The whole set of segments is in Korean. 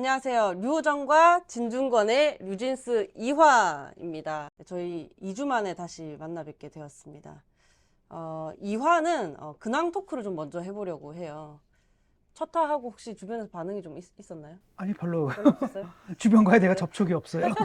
안녕하세요. 류호정과 진중권의 류진스 2화입니다. 저희 2주 만에 다시 만나 뵙게 되었습니다. 2화는 근황 토크를 좀 먼저 해보려고 해요. 첫 화하고 혹시 주변에서 반응이 좀 있었나요? 아니 별로 별로 없었어요? 주변과의 내가 네. 접촉이 없어요.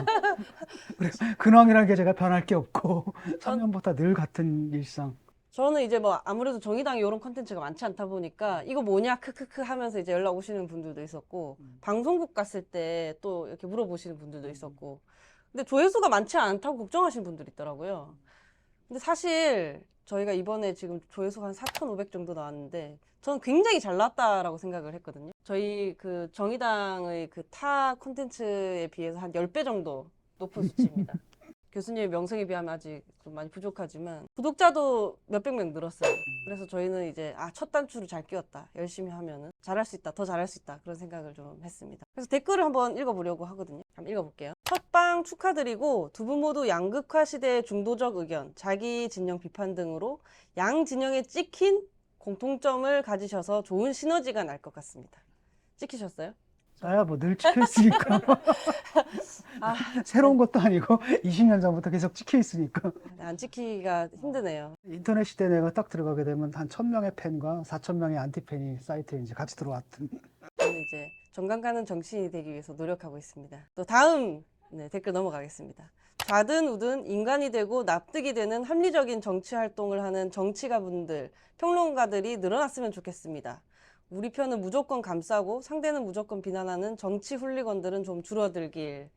그래서 근황이라는 게 제가 변할 게 없고 3년보다 늘 같은 일상. 저는 이제 뭐 아무래도 정의당에 이런 컨텐츠가 많지 않다 보니까 이거 뭐냐 크크크 하면서 이제 연락 오시는 분들도 있었고 방송국 갔을 때 또 이렇게 물어보시는 분들도 있었고 근데 조회수가 많지 않다고 걱정하시는 분들이 있더라고요. 근데 사실 저희가 이번에 지금 조회수가 한 4,500 정도 나왔는데 저는 굉장히 잘 나왔다라고 생각을 했거든요. 저희 그 정의당의 그 타 콘텐츠에 비해서 한 10배 정도 높은 수치입니다. 교수님의 명성에 비하면 아직 좀 많이 부족하지만 구독자도 몇백 명 늘었어요. 그래서 저희는 이제 첫 단추를 잘 끼웠다. 열심히 하면은 잘할 수 있다. 더 잘할 수 있다. 그런 생각을 좀 했습니다. 그래서 댓글을 한번 읽어보려고 하거든요. 한번 읽어볼게요. 첫방 축하드리고 두 분 모두 양극화 시대의 중도적 의견, 자기 진영 비판 등으로 양 진영에 찍힌 공통점을 가지셔서 좋은 시너지가 날 것 같습니다. 찍히셨어요? 나야 뭐 늘 찍혀 있으니까. 새로운 것도 아니고 20년 전부터 계속 찍혀 있으니까. 안 찍히기가 힘드네요. 인터넷 시대에 내가 딱 들어가게 되면 한 1,000명의 팬과 4,000명의 안티팬이 사이트에 이제 같이 들어왔던. 저는 이제 정강 가는 정치인이 되기 위해서 노력하고 있습니다. 또 다음 댓글 넘어가겠습니다. 좌든 우든 인간이 되고 납득이 되는 합리적인 정치 활동을 하는 정치가분들, 평론가들이 늘어났으면 좋겠습니다. 우리 편은 무조건 감싸고 상대는 무조건 비난하는 정치 훌리건들은 좀 줄어들길.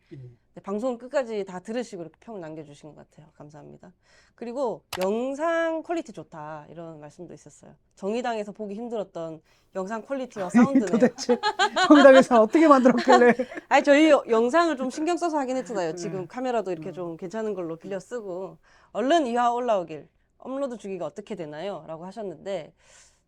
방송을 끝까지 다 들으시고 이렇게 평을 남겨주신 것 같아요. 감사합니다. 그리고 영상 퀄리티 좋다 이런 말씀도 있었어요. 정의당에서 보기 힘들었던 영상 퀄리티와 사운드네요. 도대체 정의당에서 어떻게 만들었길래. 아니 저희 영상을 좀 신경 써서 하긴 했잖아요. 지금 카메라도 이렇게 좀 괜찮은 걸로 빌려 쓰고 얼른 2화 올라오길 업로드 주기가 어떻게 되나요? 라고 하셨는데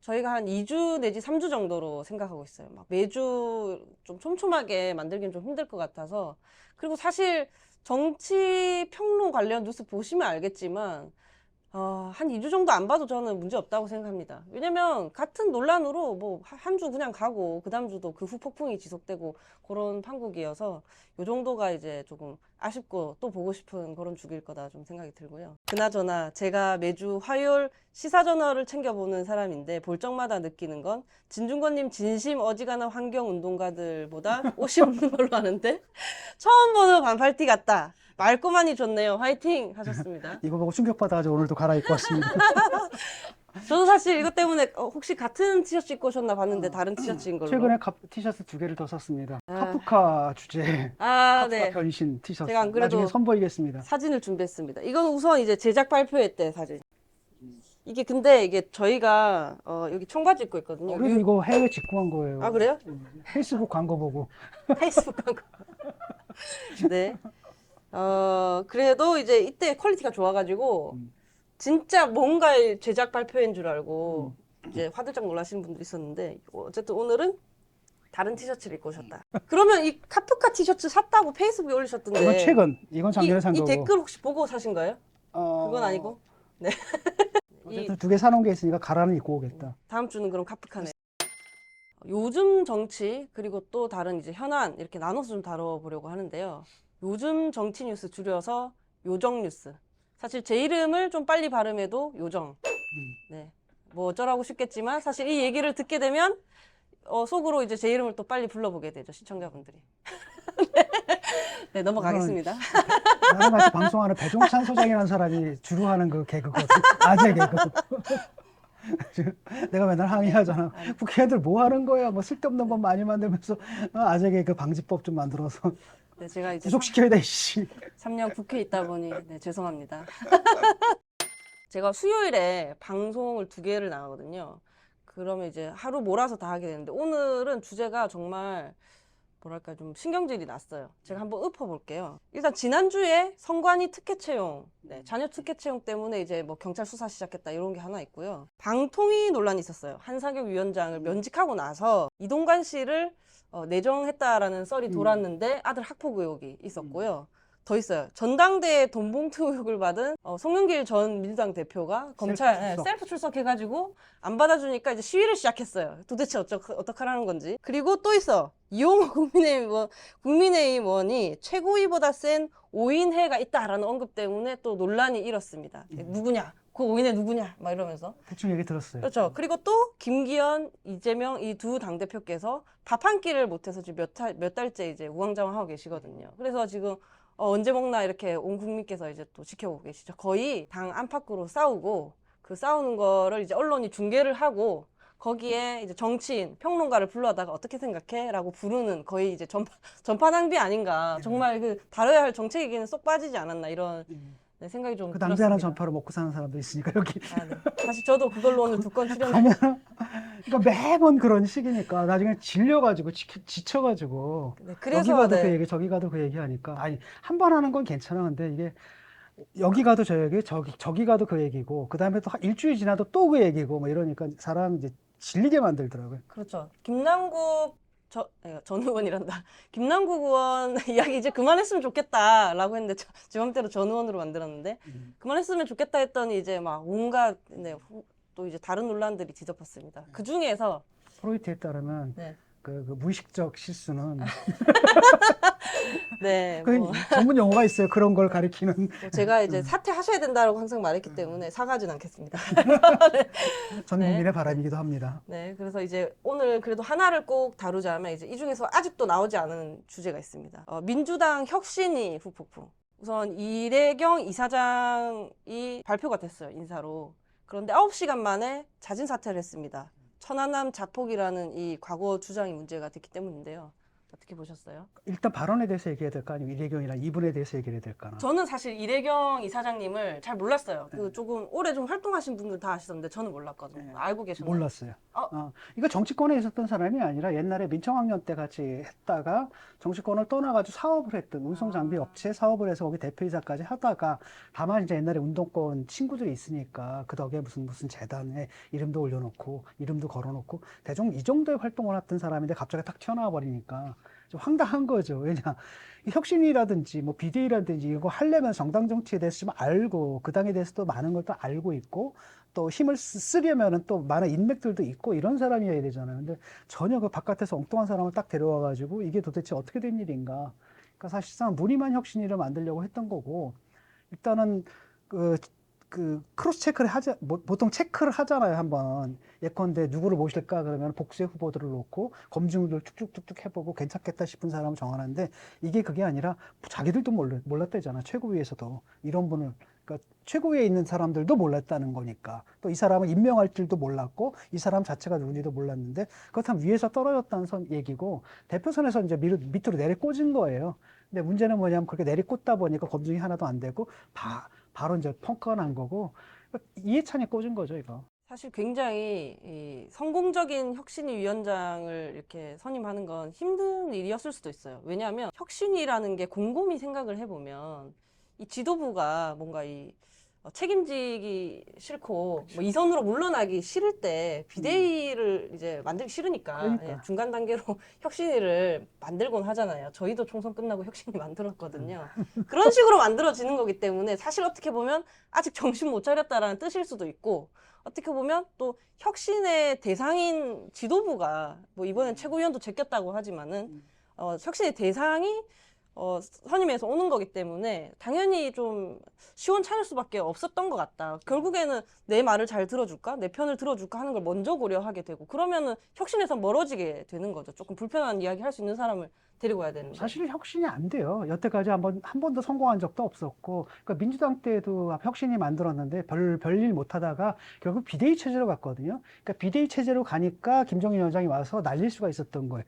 저희가 한 2주 내지 3주 정도로 생각하고 있어요. 막 매주 좀 촘촘하게 만들긴 좀 힘들 것 같아서. 그리고 사실 정치 평론 관련 뉴스 보시면 알겠지만 한 2주 정도 안 봐도 저는 문제 없다고 생각합니다. 왜냐면 같은 논란으로 뭐 한 주 그냥 가고 그 다음 주도 그 후폭풍이 지속되고 그런 판국이어서 요 정도가 이제 조금 아쉽고 또 보고 싶은 그런 주기일 거다 좀 생각이 들고요. 그나저나 제가 매주 화요일 시사저널을 챙겨보는 사람인데 볼 적마다 느끼는 건 진중권님 진심 어지간한 환경운동가들보다 옷이 없는 걸로 아는데 처음 보는 반팔티 같다. 말꼬만이 좋네요. 화이팅 하셨습니다. 이거 보고 충격받아가지고 오늘도 갈아입고 왔습니다. 저도 사실 이것 때문에 혹시 같은 티셔츠 입고 오셨나 봤는데 다른 티셔츠인 걸로. 최근에 티셔츠 2개를 더 샀습니다. 아. 카프카 주제. 카프카 네. 변신 티셔츠. 제가 안 그래도 나중에 선보이겠습니다. 사진을 준비했습니다. 이건 우선 이제 제작 발표회 때 사진. 이게 근데 이게 저희가 여기 청바지 입고 있거든요. 그래서 이거 해외 직구한 거예요. 아 그래요? 페이스북 광고 보고. 페이스북 광고. 네. 그래도 이제 이때 퀄리티가 좋아가지고 진짜 뭔가 제작 발표인 줄 알고 이제 화들짝 놀라시는 분들이 있었는데 어쨌든 오늘은 다른 티셔츠를 입고 오셨다. 그러면 이 카프카 티셔츠 샀다고 페이스북에 올리셨던데 이건 최근, 이건 작년에 산 이 거고. 댓글 혹시 보고 사신 거예요? 그건 아니고? 네. 어쨌든 2개 사놓은 게 있으니까 가라는 입고 오겠다. 다음 주는 그럼 카프카네. 요즘 정치 그리고 또 다른 이제 현안 이렇게 나눠서 좀 다뤄보려고 하는데요. 요즘 정치 뉴스 줄여서 요정 뉴스. 사실 제 이름을 좀 빨리 발음해도 요정. 네. 뭐 어쩌라고 싶겠지만 사실 이 얘기를 듣게 되면 속으로 이제 제 이름을 또 빨리 불러보게 되죠, 시청자분들이. 네, 넘어가겠습니다. 나랑 같이 방송하는 배종찬 소장이라는 사람이 주로 하는 그 개그거든. 아재 개그. 내가 맨날 항의하잖아. 국회의원들 뭐 하는 거야? 뭐 쓸데없는 법 많이 만들면서 아재 개그 방지법 좀 만들어서 네, 제가 이제 구속시켜야 돼, 씨. 3년 국회에 있다 보니 네, 죄송합니다. 제가 수요일에 방송을 2개를 나가거든요. 그러면 이제 하루 몰아서 다 하게 되는데 오늘은 주제가 정말 뭐랄까 좀 신경질이 났어요. 제가 한번 읊어볼게요. 일단 지난주에 선관위 특혜 채용, 자녀 특혜 채용 때문에 이제 뭐 경찰 수사 시작했다 이런 게 하나 있고요. 방통위 논란이 있었어요. 한상혁 위원장을 면직하고 나서 이동관 씨를 내정했다라는 썰이 돌았는데 아들 학폭 의혹이 있었고요. 더 있어요. 전당대회 돈봉투 의혹을 받은 송영길 전 민주당 대표가 검찰 출석. 셀프 출석해가지고 안 받아주니까 이제 시위를 시작했어요. 도대체 어떡하라는 건지. 그리고 또 있어. 이용호 국민의힘 의원이 최고위보다 센 5인회가 있다라는 언급 때문에 또 논란이 일었습니다. 누구냐? 그 5인회 누구냐? 막 이러면서. 대충 얘기 들었어요. 그렇죠. 그리고 또 김기현, 이재명 이 두 당대표께서 밥 한 끼를 못해서 지금 몇 달째 이제 우왕좌왕하고 계시거든요. 그래서 지금 언제 먹나 이렇게 온 국민께서 이제 또 지켜보고 계시죠. 거의 당 안팎으로 싸우고 그 싸우는 거를 이제 언론이 중계를 하고 거기에 이제 정치인, 평론가를 불러다가 어떻게 생각해? 라고 부르는 거의 이제 전파 낭비 아닌가. 정말 그 다뤄야 할 정책 얘기는 쏙 빠지지 않았나 이런 네, 생각이 좀 그 남자는 들었습니다. 전파로 먹고 사는 사람도 있으니까 여기 아, 네. 사실 저도 그걸로 오늘 2건 출연을 가면 그러니까 매번 그런 식이니까 나중에 질려가지고 지쳐가지고 네, 여기 그래서 가도 그 네. 얘기 저기 가도 그 얘기 하니까 아니 한 번 하는 건 괜찮아. 근데 이게 여기 가도 저 얘기 저기 가도 그 얘기고 그 다음에 또 일주일 지나도 또 그 얘기고 뭐 이러니까 사람 이제 질리게 만들더라고요. 그렇죠. 김남국 전 의원이란다. 김남국 의원 이야기 이제 그만했으면 좋겠다라고 했는데 제 맘대로 전 의원으로 만들었는데 그만했으면 좋겠다 했더니 이제 막 온갖 네, 또 이제 다른 논란들이 뒤덮였습니다. 그 중에서 프로이트에 따르면 네, 그 무의식적 실수는 네, 그 뭐 전문 용어가 있어요. 그런 걸 가리키는 제가 이제 사퇴하셔야 된다고 항상 말했기 때문에 사과하진 않겠습니다. 전 네. 국민의 바람이기도 합니다. 네, 그래서 이제 오늘 그래도 하나를 꼭 다루자면 이제 이 중에서 아직도 나오지 않은 주제가 있습니다. 민주당 혁신위 후폭풍. 우선 이래경 이사장이 발표가 됐어요, 인사로. 그런데 9시간 만에 자진 사퇴를 했습니다. 천안함 자폭이라는 이 과거 주장이 문제가 됐기 때문인데요. 어떻게 보셨어요? 일단 발언에 대해서 얘기해야 될까 아니면 이래경이랑 이분에 대해서 얘기해야 될까나. 저는 사실 이래경 이사장님을 잘 몰랐어요. 그 조금 오래 좀 활동하신 분들 다 아시던데 저는 몰랐거든요. 네. 알고 계셨나요? 몰랐어요. 어? 이거 정치권에 있었던 사람이 아니라 옛날에 민청학년 때 같이 했다가 정치권을 떠나가지고 사업을 했던 운송장비 업체 사업을 해서 거기 대표이사까지 하다가 다만 이제 옛날에 운동권 친구들이 있으니까 그 덕에 무슨 재단에 이름도 올려놓고 이름도 걸어놓고 대충 이 정도의 활동을 했던 사람인데 갑자기 탁 튀어나와 버리니까 좀 황당한 거죠. 왜냐 이 혁신이라든지 뭐 비대위라든지 이거 하려면 정당 정치에 대해서 좀 알고 그 당에 대해서도 많은 걸 또 알고 있고 또 힘을 쓰려면은 또 많은 인맥들도 있고 이런 사람이어야 되잖아요. 근데 전혀 그 바깥에서 엉뚱한 사람을 딱 데려와가지고 이게 도대체 어떻게 된 일인가. 그러니까 사실상 무늬만 혁신위를 만들려고 했던 거고 일단은 그 크로스 체크를 보통 체크를 하잖아요. 한번 예컨대 누구를 모실까 그러면 복수의 후보들을 놓고 검증을 쭉쭉쭉쭉 해보고 괜찮겠다 싶은 사람을 정하는데 이게 그게 아니라 자기들도 몰랐다잖아. 최고위에서도 이런 분을 그러니까 최고위에 있는 사람들도 몰랐다는 거니까 또 이 사람을 임명할 줄도 몰랐고 이 사람 자체가 누군지도 몰랐는데 그렇다면 위에서 떨어졌다는 얘기고 대표선에서 이제 밑으로 내리꽂은 거예요. 근데 문제는 뭐냐면 그렇게 내리꽂다 보니까 검증이 하나도 안 되고 바로 이제 펑크가 난 거고 이해찬이 꽂은 거죠, 이거. 사실 굉장히 이 성공적인 혁신위 위원장을 이렇게 선임하는 건 힘든 일이었을 수도 있어요. 왜냐하면 혁신위라는 게 곰곰이 생각을 해보면 이 지도부가 뭔가 책임지기 싫고 뭐 이선으로 물러나기 싫을 때 비대위를 이제 만들기 싫으니까 그러니까. 예, 중간 단계로 혁신위를 만들곤 하잖아요. 저희도 총선 끝나고 혁신위 만들었거든요. 그런 식으로 만들어지는 거기 때문에 사실 어떻게 보면 아직 정신 못 차렸다라는 뜻일 수도 있고 어떻게 보면 또 혁신의 대상인 지도부가 뭐 이번엔 최고위원도 제꼈다고 하지만은 혁신의 대상이 선임해서 오는 거기 때문에 당연히 좀 시원찮을 수밖에 없었던 것 같다. 결국에는 내 말을 잘 들어줄까? 내 편을 들어줄까? 하는 걸 먼저 고려하게 되고 그러면은 혁신에서 멀어지게 되는 거죠. 조금 불편한 이야기 할 수 있는 사람을 데리고 와야 되는데. 사실 혁신이 안 돼요. 여태까지 한 번도 성공한 적도 없었고, 그러니까 민주당 때도 혁신이 만들었는데 별일 못 하다가 결국 비대위 체제로 갔거든요. 그러니까 비대위 체제로 가니까 김정인 위원장이 와서 날릴 수가 있었던 거예요.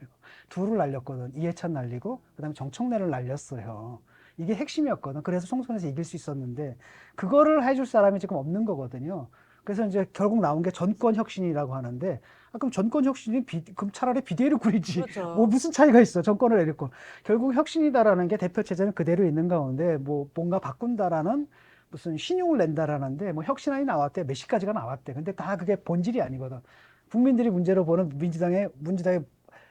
둘을 날렸거든. 이해찬 날리고, 그다음에 정청래를 날렸어요. 이게 핵심이었거든. 그래서 총선에서 이길 수 있었는데, 그거를 해줄 사람이 지금 없는 거거든요. 그래서 이제 결국 나온 게 전권 혁신이라고 하는데, 그럼 전권 혁신이 그럼 차라리 비대위를 꾸리지. 그렇죠. 뭐 무슨 차이가 있어? 정권을 내리고. 결국 혁신이다라는 게 대표 체제는 그대로 있는 가운데 뭐 뭔가 바꾼다라는 무슨 신용을 낸다라는데 뭐 혁신안이 나왔대. 몇 시까지가 나왔대. 근데 다 그게 본질이 아니거든. 국민들이 문제로 보는 민주당의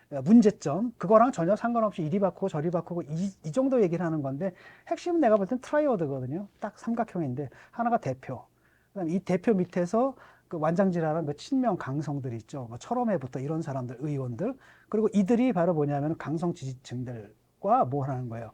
문제점, 그거랑 전혀 상관없이 이리 바꾸고 저리 바꾸고 이 정도 얘기를 하는 건데, 핵심은 내가 볼 땐 트라이어드거든요. 딱 삼각형인데 하나가 대표, 그다음에 이 대표 밑에서 그 완장질하는 몇천 명 강성들 있죠. 뭐 철험회부터 이런 사람들, 의원들, 그리고 이들이 바로 뭐냐면 강성 지지층들과 뭘 하는 거예요.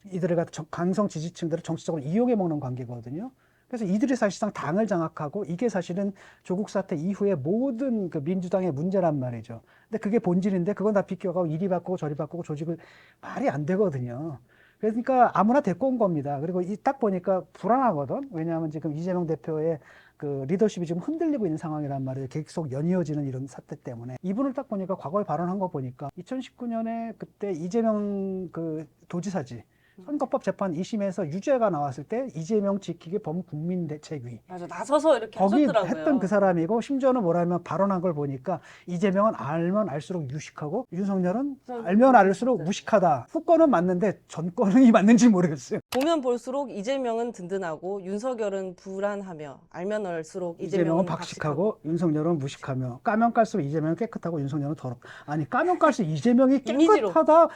이들을 갖다 강성 지지층들을 정치적으로 이용해 먹는 관계거든요. 그래서 이들이 사실상 당을 장악하고, 이게 사실은 조국 사태 이후에 모든 그 민주당의 문제란 말이죠. 근데 그게 본질인데 그건 다 비껴가고 이리 바꾸고 저리 바꾸고 조직을, 말이 안 되거든요. 그러니까 아무나 데리고 온 겁니다. 그리고 딱 보니까 불안하거든. 왜냐하면 지금 이재명 대표의 그 리더십이 지금 흔들리고 있는 상황이란 말이에요. 계속 연이어지는 이런 사태 때문에. 이분을 딱 보니까 과거에 발언한 거 보니까 2019년에 그때 이재명 그 도지사지 선거법 재판 2심에서 유죄가 나왔을 때 이재명 지키기 범국민대책위, 맞아, 나서서 이렇게 거기 하셨더라고요. 했던 그 사람이고, 심지어는 뭐라면 발언한 걸 보니까 이재명은 알면 알수록 유식하고 윤석열은 알면 알수록 무식하다. 후권은 맞는데 전권이 맞는지 모르겠어요. 보면 볼수록 이재명은 든든하고 윤석열은 불안하며, 알면 알수록 이재명은 박식하고 윤석열은 무식하며, 까면 깔수록 이재명은 깨끗하고 윤석열은 더럽. 아니, 까면 깔수록 이재명이 이미지로. 깨끗하다.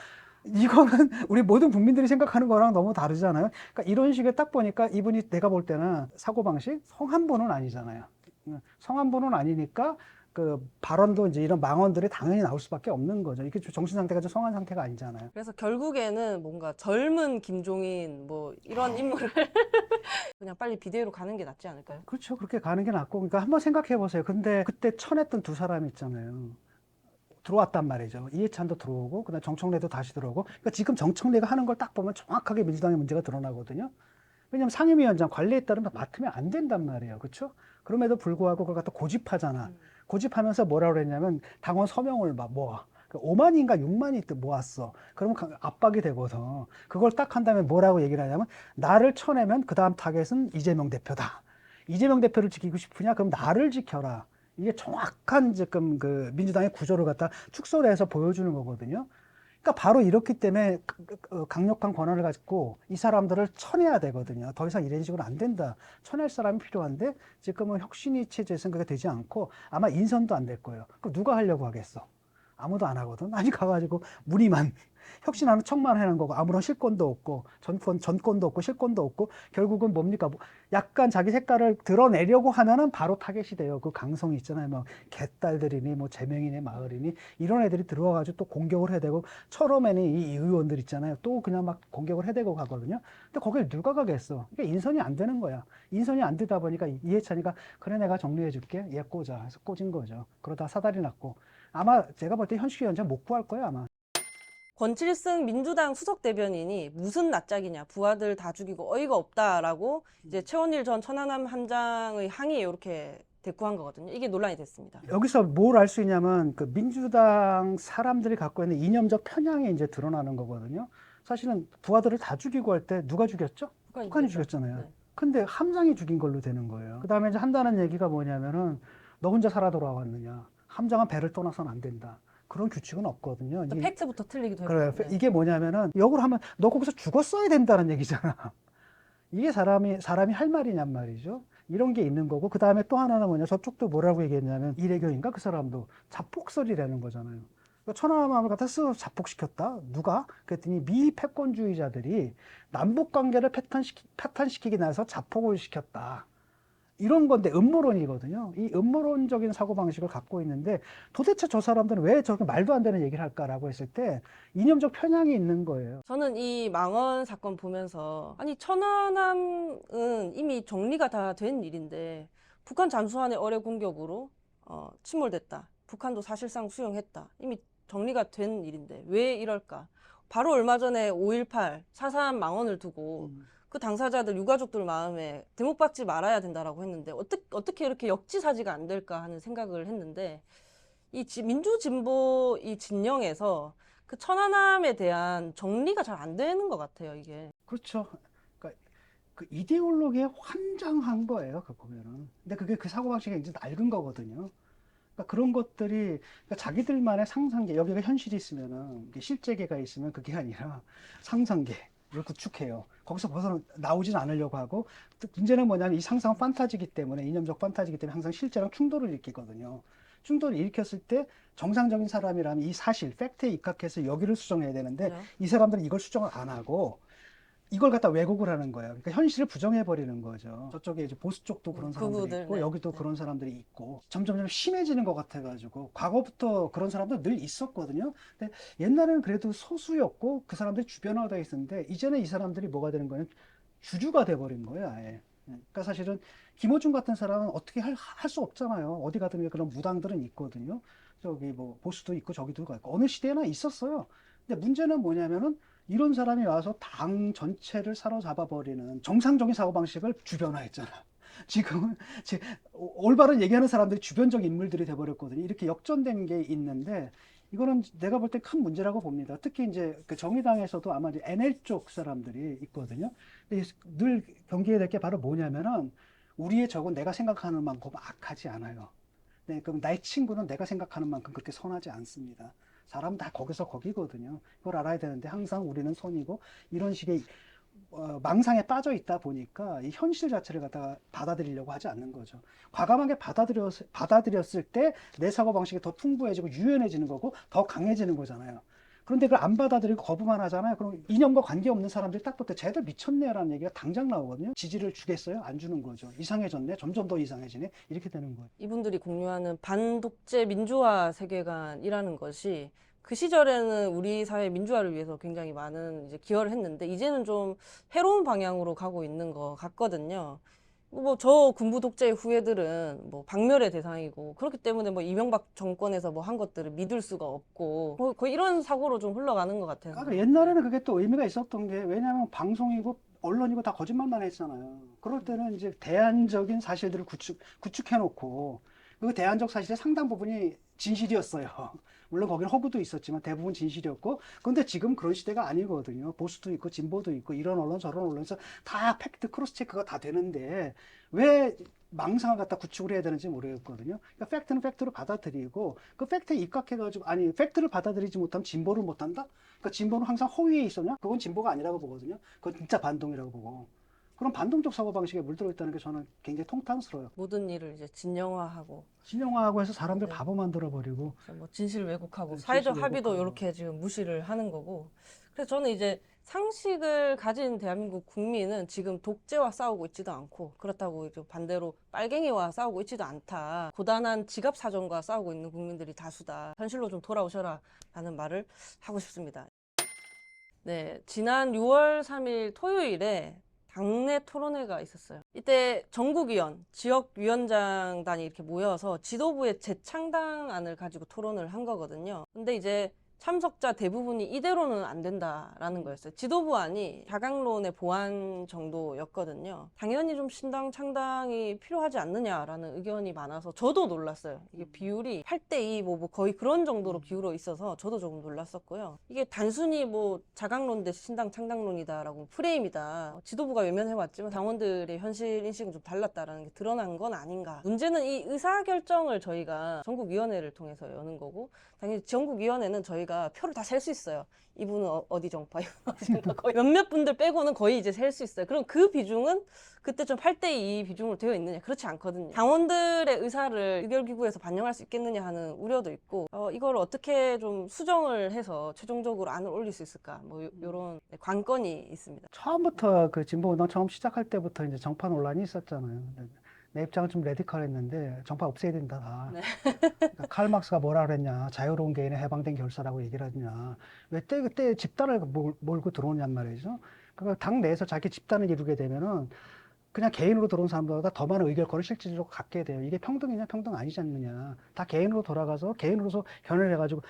이거는 우리 모든 국민들이 생각하는 거랑 너무 다르잖아요. 그러니까 이런 식의 딱 보니까 이분이, 내가 볼 때는 사고방식 성한부는 아니잖아요. 성한부는 아니니까 그 발언도 이제 이런 망언들이 당연히 나올 수밖에 없는 거죠. 이게 정신 상태가 좀 성한 상태가 아니잖아요. 그래서 결국에는 뭔가 젊은 김종인 뭐 이런 인물을 그냥 빨리 비대위로 가는 게 낫지 않을까요? 그렇죠. 그렇게 가는 게 낫고. 그러니까 한번 생각해 보세요. 근데 그때 쳐냈던 두 사람 있잖아요. 들어왔단 말이죠. 이해찬도 들어오고, 그다음 정청래도 다시 들어오고. 그러니까 지금 정청래가 하는 걸 딱 보면 정확하게 민주당의 문제가 드러나거든요. 왜냐하면 상임위원장 관리에 따르면 맡으면 안 된단 말이에요. 그렇죠? 그럼에도 불구하고 그걸 갖다 고집하잖아. 고집하면서 뭐라 그랬냐면 당원 서명을 막 모아. 5만인가 6만이 모았어. 그러면 압박이 되거든. 그걸 딱 한다면 뭐라고 얘기를 하냐면, 나를 쳐내면 그 다음 타겟은 이재명 대표다. 이재명 대표를 지키고 싶으냐? 그럼 나를 지켜라. 이게 정확한 지금 그 민주당의 구조를 갖다 축소를 해서 보여주는 거거든요. 그러니까 바로 이렇기 때문에 강력한 권한을 가지고 이 사람들을 쳐내야 되거든요. 더 이상 이런 식으로 안 된다. 쳐낼 사람이 필요한데 지금은 혁신위 체제 생각이 되지 않고 아마 인선도 안 될 거예요. 그럼 누가 하려고 하겠어? 아무도 안 하거든. 아니, 가가지고 문의만, 혁신하는 척만 하는 거고, 아무런 실권도 없고, 전권도 없고, 실권도 없고, 결국은 뭡니까? 약간 자기 색깔을 드러내려고 하면은 바로 타겟이 돼요. 그 강성이 있잖아요. 뭐, 개딸들이니, 뭐, 제명이니, 마을이니, 이런 애들이 들어와가지고 또 공격을 해대고, 철험에는 이 의원들 있잖아요. 또 그냥 막 공격을 해대고 가거든요. 근데 거길 누가 가겠어? 그러니까 인선이 안 되는 거야. 인선이 안 되다 보니까 이해찬이가, 그래, 내가 정리해줄게. 얘 꽂아. 해서 꽂은 거죠. 그러다 사달이 났고. 아마 제가 볼 때 현실 위원장 못 구할 거예요, 아마. 권칠승 민주당 수석 대변인이 무슨 낯짝이냐, 부하들 다 죽이고 어이가 없다라고 이제 최원일 전 천안함 함장의 항의에 이렇게 대꾸한 거거든요. 이게 논란이 됐습니다. 여기서 뭘 알 수 있냐면, 그 민주당 사람들이 갖고 있는 이념적 편향이 이제 드러나는 거거든요. 사실은 부하들을 다 죽이고 할 때 누가 죽였죠? 북한이 죽였잖아요. 네. 근데 함장이 죽인 걸로 되는 거예요. 그 다음에 이제 한다는 얘기가 뭐냐면은, 너 혼자 살아 돌아왔느냐. 함장은 배를 떠나서는 안 된다. 그런 규칙은 없거든요. 팩트부터 틀리기도 그래요. 했고. 네. 이게 뭐냐면은, 역으로 하면 너 거기서 죽었어야 된다는 얘기잖아. 이게 사람이 할 말이냔 말이죠. 이런 게 있는 거고, 그 다음에 또 하나는 뭐냐, 저쪽도 뭐라고 얘기했냐면, 이래교인가? 그 사람도 자폭설이라는 거잖아요. 그러니까 천안함을 갖다 쓱 자폭시켰다? 누가? 그랬더니 미 패권주의자들이 남북 관계를 파탄시키기 나서 자폭을 시켰다. 이런 건데 음모론이거든요. 이 음모론적인 사고방식을 갖고 있는데, 도대체 저 사람들은 왜 저렇게 말도 안 되는 얘기를 할까라고 했을 때 이념적 편향이 있는 거예요. 저는 이 망언 사건 보면서, 아니, 천안함은 이미 정리가 다 된 일인데 북한 잠수함의 어뢰 공격으로 침몰됐다. 북한도 사실상 수용했다. 이미 정리가 된 일인데 왜 이럴까? 바로 얼마 전에 5.18 4.3 망언을 두고 그 당사자들 유가족들 마음에 대목받지 말아야 된다라고 했는데 어떻게 이렇게 역지사지가 안 될까 하는 생각을 했는데, 이 민주진보 이 진영에서 그 천안함에 대한 정리가 잘 안 되는 것 같아요, 이게. 그렇죠. 그러니까 그 이데올로기에 환장한 거예요, 그 보면은. 근데 그게 그 사고방식이 이제 낡은 거거든요. 그러니까 그런 것들이, 그러니까 자기들만의 상상계, 여기가 현실이 있으면은, 이게 실제계가 있으면 그게 아니라 상상계를 구축해요. 거기서 벗어나 나오진 않으려고 하고, 또 문제는 뭐냐면 이 상상은 판타지기 때문에, 이념적 판타지기 때문에 항상 실제랑 충돌을 일으키거든요. 충돌을 일으켰을 때 정상적인 사람이라면 이 사실, 팩트에 입각해서 여기를 수정해야 되는데 그죠? 이 사람들은 이걸 수정을 안 하고 이걸 갖다 왜곡을 하는 거예요. 그러니까 현실을 부정해 버리는 거죠. 저쪽에 이제 보수 쪽도 그런 사람들이 극우들, 있고 네. 여기도 네. 그런 사람들이 있고 점점 심해지는 것 같아가지고 과거부터 그런 사람도 늘 있었거든요. 근데 옛날에는 그래도 소수였고 그 사람들이 주변화되어 있었는데 이제는 이 사람들이 뭐가 되는 거예요? 주주가 돼버린 거예요, 아예. 그러니까 사실은 김어준 같은 사람은 어떻게 할 수 없잖아요. 어디 가든 그런 무당들은 있거든요. 저기 뭐 보수도 있고 저기도 있고 어느 시대나 있었어요. 근데 문제는 뭐냐면은 이런 사람이 와서 당 전체를 사로잡아 버리는 정상적인 사고방식을 주변화했잖아. 지금은 올바른 얘기하는 사람들이 주변적 인물들이 돼버렸거든요. 이렇게 역전된 게 있는데 이거는 내가 볼 때 큰 문제라고 봅니다. 특히 이제 그 정의당에서도 아마 이제 NL 쪽 사람들이 있거든요. 근데 늘 경계해야 될 게 바로 뭐냐면은 우리의 적은 내가 생각하는 만큼 악하지 않아요. 네, 그럼 나의 친구는 내가 생각하는 만큼 그렇게 선하지 않습니다. 사람 다 거기서 거기거든요. 그걸 알아야 되는데 항상 우리는 선이고 이런 식의 망상에 빠져 있다 보니까 이 현실 자체를 갖다가 받아들이려고 하지 않는 거죠. 과감하게 받아들였을 때 내 사고방식이 더 풍부해지고 유연해지는 거고 더 강해지는 거잖아요. 그런데 그걸 안 받아들이고 거부만 하잖아요. 그럼 이념과 관계없는 사람들이 딱 볼때 쟤들 미쳤네라는 얘기가 당장 나오거든요. 지지를 주겠어요? 안 주는 거죠. 이상해졌네? 점점 더 이상해지네? 이렇게 되는 거예요. 이분들이 공유하는 반독재 민주화 세계관이라는 것이 그 시절에는 우리 사회 민주화를 위해서 굉장히 많은 이제 기여를 했는데 이제는 좀 해로운 방향으로 가고 있는 것 같거든요. 뭐 저 군부 독재의 후예들은 뭐 박멸의 대상이고 그렇기 때문에 뭐 이명박 정권에서 뭐 한 것들을 믿을 수가 없고 거의 이런 사고로 좀 흘러가는 것 같아요. 아, 그래. 옛날에는 그게 또 의미가 있었던 게 왜냐하면 방송이고 언론이고 다 거짓말만 했잖아요. 그럴 때는 이제 대안적인 사실들을 구축해놓고 그 대안적 사실의 상당 부분이 진실이었어요. 물론 거기는 허구도 있었지만 대부분 진실이었고 그런데 지금 그런 시대가 아니거든요. 보수도 있고 진보도 있고 이런 언론 저런 언론에서 다 팩트 크로스 체크가 다 되는데 왜 망상을 갖다 구축을 해야 되는지 모르겠거든요. 그러니까 팩트는 팩트로 받아들이고 그 팩트에 입각해가지고 아니 팩트를 받아들이지 못하면 진보를 못한다? 그러니까 진보는 항상 허위에 있었냐? 그건 진보가 아니라고 보거든요. 그건 진짜 반동이라고 보고. 그런 반동적 사고방식에 물들어 있다는 게 저는 굉장히 통탄스러워요. 모든 일을 이제 진영화하고 진영화하고 해서 사람들 네. 바보 만들어버리고. 뭐 진실 왜곡하고 진실 사회적 합의도 왜곡하고. 이렇게 지금 무시를 하는 거고. 그래서 저는 이제 상식을 가진 대한민국 국민은 지금 독재와 싸우고 있지도 않고 그렇다고 이제 반대로 빨갱이와 싸우고 있지도 않다. 고단한 지갑 사정과 싸우고 있는 국민들이 다수다. 현실로 좀 돌아오셔라 라는 말을 하고 싶습니다. 네, 지난 6월 3일 토요일에 당내 토론회가 있었어요. 이때 전국위원, 지역위원장단이 이렇게 모여서 지도부의 재창당안을 가지고 토론을 한 거거든요. 근데 이제 참석자 대부분이 이대로는 안 된다라는 거였어요. 지도부안이 자강론의 보완 정도였거든요. 당연히 좀 신당 창당이 필요하지 않느냐라는 의견이 많아서 저도 놀랐어요. 이게 비율이 8대2 뭐 거의 그런 정도로 기울어 있어서 저도 조금 놀랐었고요. 이게 단순히 뭐 자강론 대 신당 창당론이다라고 프레임이다. 지도부가 외면해왔지만 당원들의 현실 인식은 좀 달랐다라는 게 드러난 건 아닌가. 문제는 이 의사결정을 저희가 전국위원회를 통해서 여는 거고 당연히 전국위원회는 저희가 표를 다 셀 수 있어요. 이분은 어디 정파, 거의 몇몇 분들 빼고는 거의 이제 셀 수 있어요. 그럼 그 비중은 그때 좀 8대2 비중으로 되어 있느냐? 그렇지 않거든요. 당원들의 의사를 의결기구에서 반영할 수 있겠느냐 하는 우려도 있고, 이걸 어떻게 좀 수정을 해서 최종적으로 안을 올릴 수 있을까? 뭐 요런 관건이 있습니다. 처음부터 그 진보운동 처음 시작할 때부터 이제 정파 논란이 있었잖아요. 내 입장은 좀 레디컬했는데 정파 없애야 된다. 다. 네. 그러니까 칼 막스가 뭐라 그랬냐? 자유로운 개인의 해방된 결사라고 얘기를 하냐? 왜 그때 집단을 몰고 들어오냔 말이죠. 그러니까 당 내에서 자기 집단을 이루게 되면은 그냥 개인으로 들어온 사람보다 더 많은 의결권을 실질적으로 갖게 돼요. 이게 평등이냐 평등 아니지 않느냐. 다 개인으로 돌아가서 개인으로서 견해를 해가지고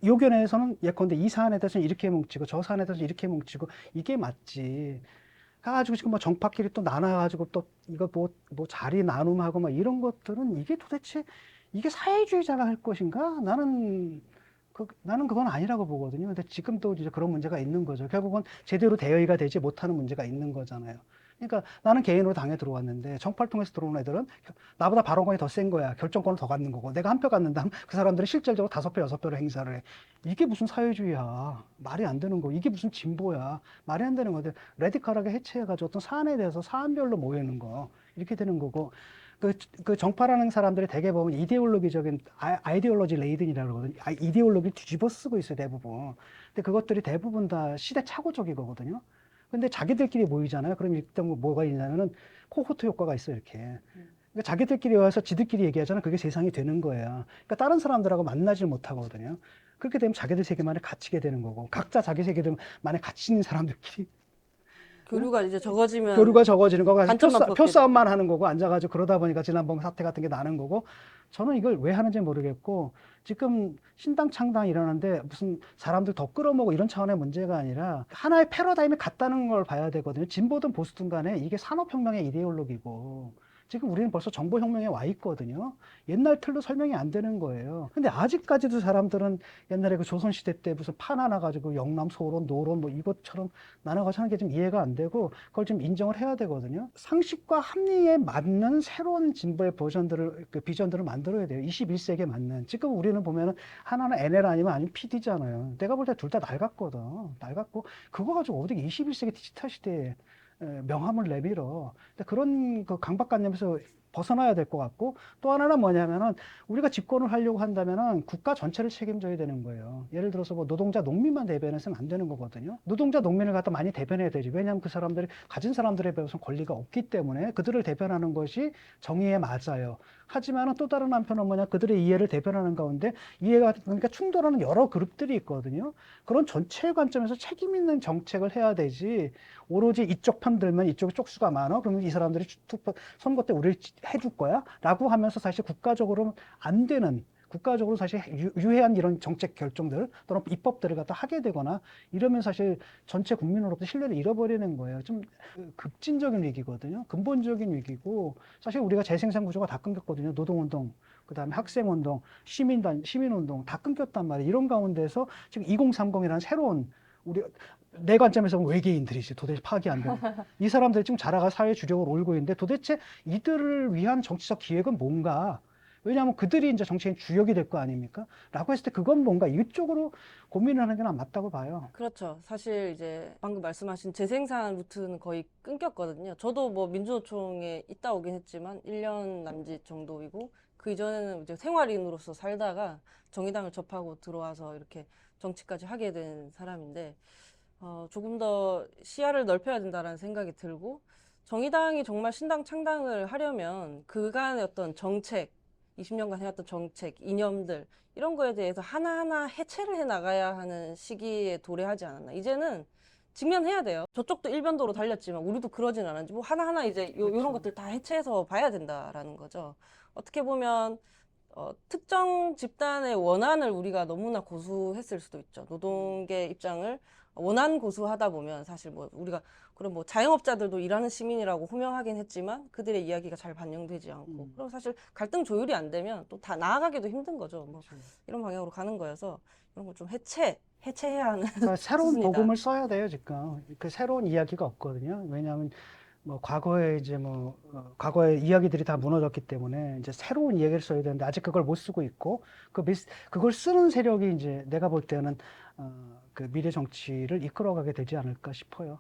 요 견해에서는 예컨대 이 사안에 대해서는 이렇게 뭉치고 저 사안에 대해서는 이렇게 뭉치고 이게 맞지. 가지고 지금 뭐 정파끼리 또 나눠가지고 또 이거 뭐 자리 나눔하고 막 이런 것들은 이게 도대체 이게 사회주의자가 할 것인가? 나는 그건 아니라고 보거든요. 근데 지금도 이제 그런 문제가 있는 거죠. 결국은 제대로 대의가 되지 못하는 문제가 있는 거잖아요. 그러니까 나는 개인으로 당에 들어왔는데 정파를 통해서 들어온 애들은 나보다 발언권이 더 센 거야. 결정권을 더 갖는 거고. 내가 한 표 갖는다 하면 그 사람들은 실질적으로 5표, 6표로 행사를 해. 이게 무슨 사회주의야. 말이 안 되는 거. 이게 무슨 진보야. 말이 안 되는 거들. 레디컬하게 해체해가지고 어떤 사안에 대해서 사안별로 모이는 거. 이렇게 되는 거고. 그 정파라는 사람들이 대개 보면 이데올로기적인 아이디올로지 레이든이라고 그러거든요. 이데올로기를 뒤집어 쓰고 있어요, 대부분. 근데 그것들이 대부분 다 시대착오적이거든요. 근데 자기들끼리 모이잖아요. 그럼 일단 뭐가 있냐면은 코호트 효과가 있어요, 이렇게. 그러니까 자기들끼리 와서 지들끼리 얘기하잖아요. 그게 세상이 되는 거예요. 그러니까 다른 사람들하고 만나질 못하거든요. 그렇게 되면 자기들 세계만에 갇히게 되는 거고, 각자 자기 세계만에 갇히는 사람들끼리 교류가 이제 적어지면 교류가 적어지는 거고, 단점만 부럽게 표싸움만 하는 거고, 앉아가지고 그러다 보니까 지난번 사태 같은 게 나는 거고, 저는 이걸 왜 하는지 모르겠고, 지금 신당 창당 이러는데 무슨 사람들 더 끌어모으고 이런 차원의 문제가 아니라 하나의 패러다임이 같다는 걸 봐야 되거든요. 진보든 보수든 간에 이게 산업혁명의 이데올로기고, 지금 우리는 벌써 정보혁명에 와 있거든요. 옛날 틀로 설명이 안 되는 거예요. 근데 아직까지도 사람들은 옛날에 그 조선시대 때 무슨 판 하나 가지고 영남, 소론, 노론 뭐 이것처럼 나눠가지고 하는 게 좀 이해가 안 되고, 그걸 좀 인정을 해야 되거든요. 상식과 합리에 맞는 새로운 진보의 버전들을, 그 비전들을 만들어야 돼요. 21세기에 맞는. 지금 우리는 보면은 하나는 NL 아니면 PD잖아요. 내가 볼 때 둘 다 낡았거든. 낡았고, 그거 가지고 어디 21세기 디지털 시대에 명함을 내밀어. 근데 그런 그 강박관념에서 벗어나야 될 것 같고, 또 하나는 뭐냐면은 우리가 집권을 하려고 한다면은 국가 전체를 책임져야 되는 거예요. 예를 들어서 뭐 노동자, 농민만 대변해서는 안 되는 거거든요. 노동자, 농민을 갖다 많이 대변해야 되지. 왜냐하면 그 사람들이 가진 사람들에 비해서 권리가 없기 때문에 그들을 대변하는 것이 정의에 맞아요. 하지만은 또 다른 한편은 뭐냐, 그들의 이해를 대변하는 가운데 이해가 그러니까 충돌하는 여러 그룹들이 있거든요. 그런 전체 관점에서 책임 있는 정책을 해야 되지. 오로지 이쪽 편 들면 이쪽에 쪽수가 많아. 그러면 이 사람들이 선거 때 우리를 해줄 거야? 라고 하면서 사실 국가적으로 안 되는, 국가적으로 사실 유해한 이런 정책 결정들 또는 입법들을 갖다 하게 되거나 이러면 사실 전체 국민으로부터 신뢰를 잃어버리는 거예요. 좀 급진적인 위기거든요. 근본적인 위기고, 사실 우리가 재생산 구조가 다 끊겼거든요. 노동운동, 그다음에 학생운동, 시민운동 다 끊겼단 말이에요. 이런 가운데서 지금 2030이라는 새로운 우리 내 관점에서 보면 외계인들이지 도대체 파악이 안 되는 이 사람들이 지금 자라가 사회 주력으로 올고 있는데 도대체 이들을 위한 정치적 기획은 뭔가? 왜냐하면 그들이 이제 정치인 주역이 될 거 아닙니까? 라고 했을 때 그건 뭔가 이쪽으로 고민을 하는 게 난 맞다고 봐요. 그렇죠. 사실 이제 방금 말씀하신 재생산 루트는 거의 끊겼거든요. 저도 뭐 민주노총에 있다 오긴 했지만 1년 남짓 정도이고, 그 이전에는 이제 생활인으로서 살다가 정의당을 접하고 들어와서 이렇게 정치까지 하게 된 사람인데, 조금 더 시야를 넓혀야 된다라는 생각이 들고, 정의당이 정말 신당 창당을 하려면 그간의 어떤 정책, 20년간 해왔던 정책, 이념들, 이런 거에 대해서 하나하나 해체를 해 나가야 하는 시기에 도래하지 않았나. 이제는 직면해야 돼요. 저쪽도 일변도로 달렸지만 우리도 그러진 않았지. 뭐 하나하나 이제 요런 그렇죠. 것들 다 해체해서 봐야 된다라는 거죠. 어떻게 보면 특정 집단의 원한을 우리가 너무나 고수했을 수도 있죠. 노동계 입장을 원한 고수하다 보면 사실 뭐 우리가 그런 뭐 자영업자들도 일하는 시민이라고 호명하긴 했지만 그들의 이야기가 잘 반영되지 않고, 그리고 사실 갈등 조율이 안 되면 또 다 나아가기도 힘든 거죠. 뭐 그렇죠. 이런 방향으로 가는 거여서 이런 걸 좀 해체해야 하는 그러니까 새로운 수순이다. 복음을 써야 돼요, 지금. 그 새로운 이야기가 없거든요. 왜냐하면 뭐 과거에 이제 과거의 이야기들이 다 무너졌기 때문에 이제 새로운 이야기를 써야 되는데 아직 그걸 못 쓰고 있고, 그걸 쓰는 세력이 이제 내가 볼 때는 그 미래 정치를 이끌어가게 되지 않을까 싶어요.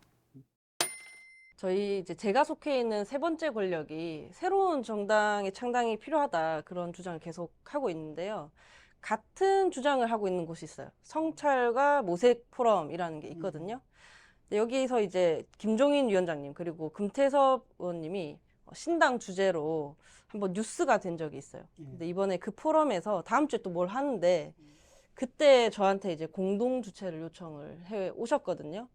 저희 이제 제가 속해 있는 세 번째 권력이 새로운 정당의 창당이 필요하다, 그런 주장을 계속 하고 있는데요. 같은 주장을 하고 있는 곳이 있어요. 성찰과 모색 포럼이라는 게 있거든요. 근데 여기서 이제 김종인 위원장님 그리고 금태섭 의원님이 신당 주제로 한번 뉴스가 된 적이 있어요. 근데 이번에 그 포럼에서 다음 주에 또 뭘 하는데, 그때 저한테 이제 공동 주최를 요청을 해 오셨거든요.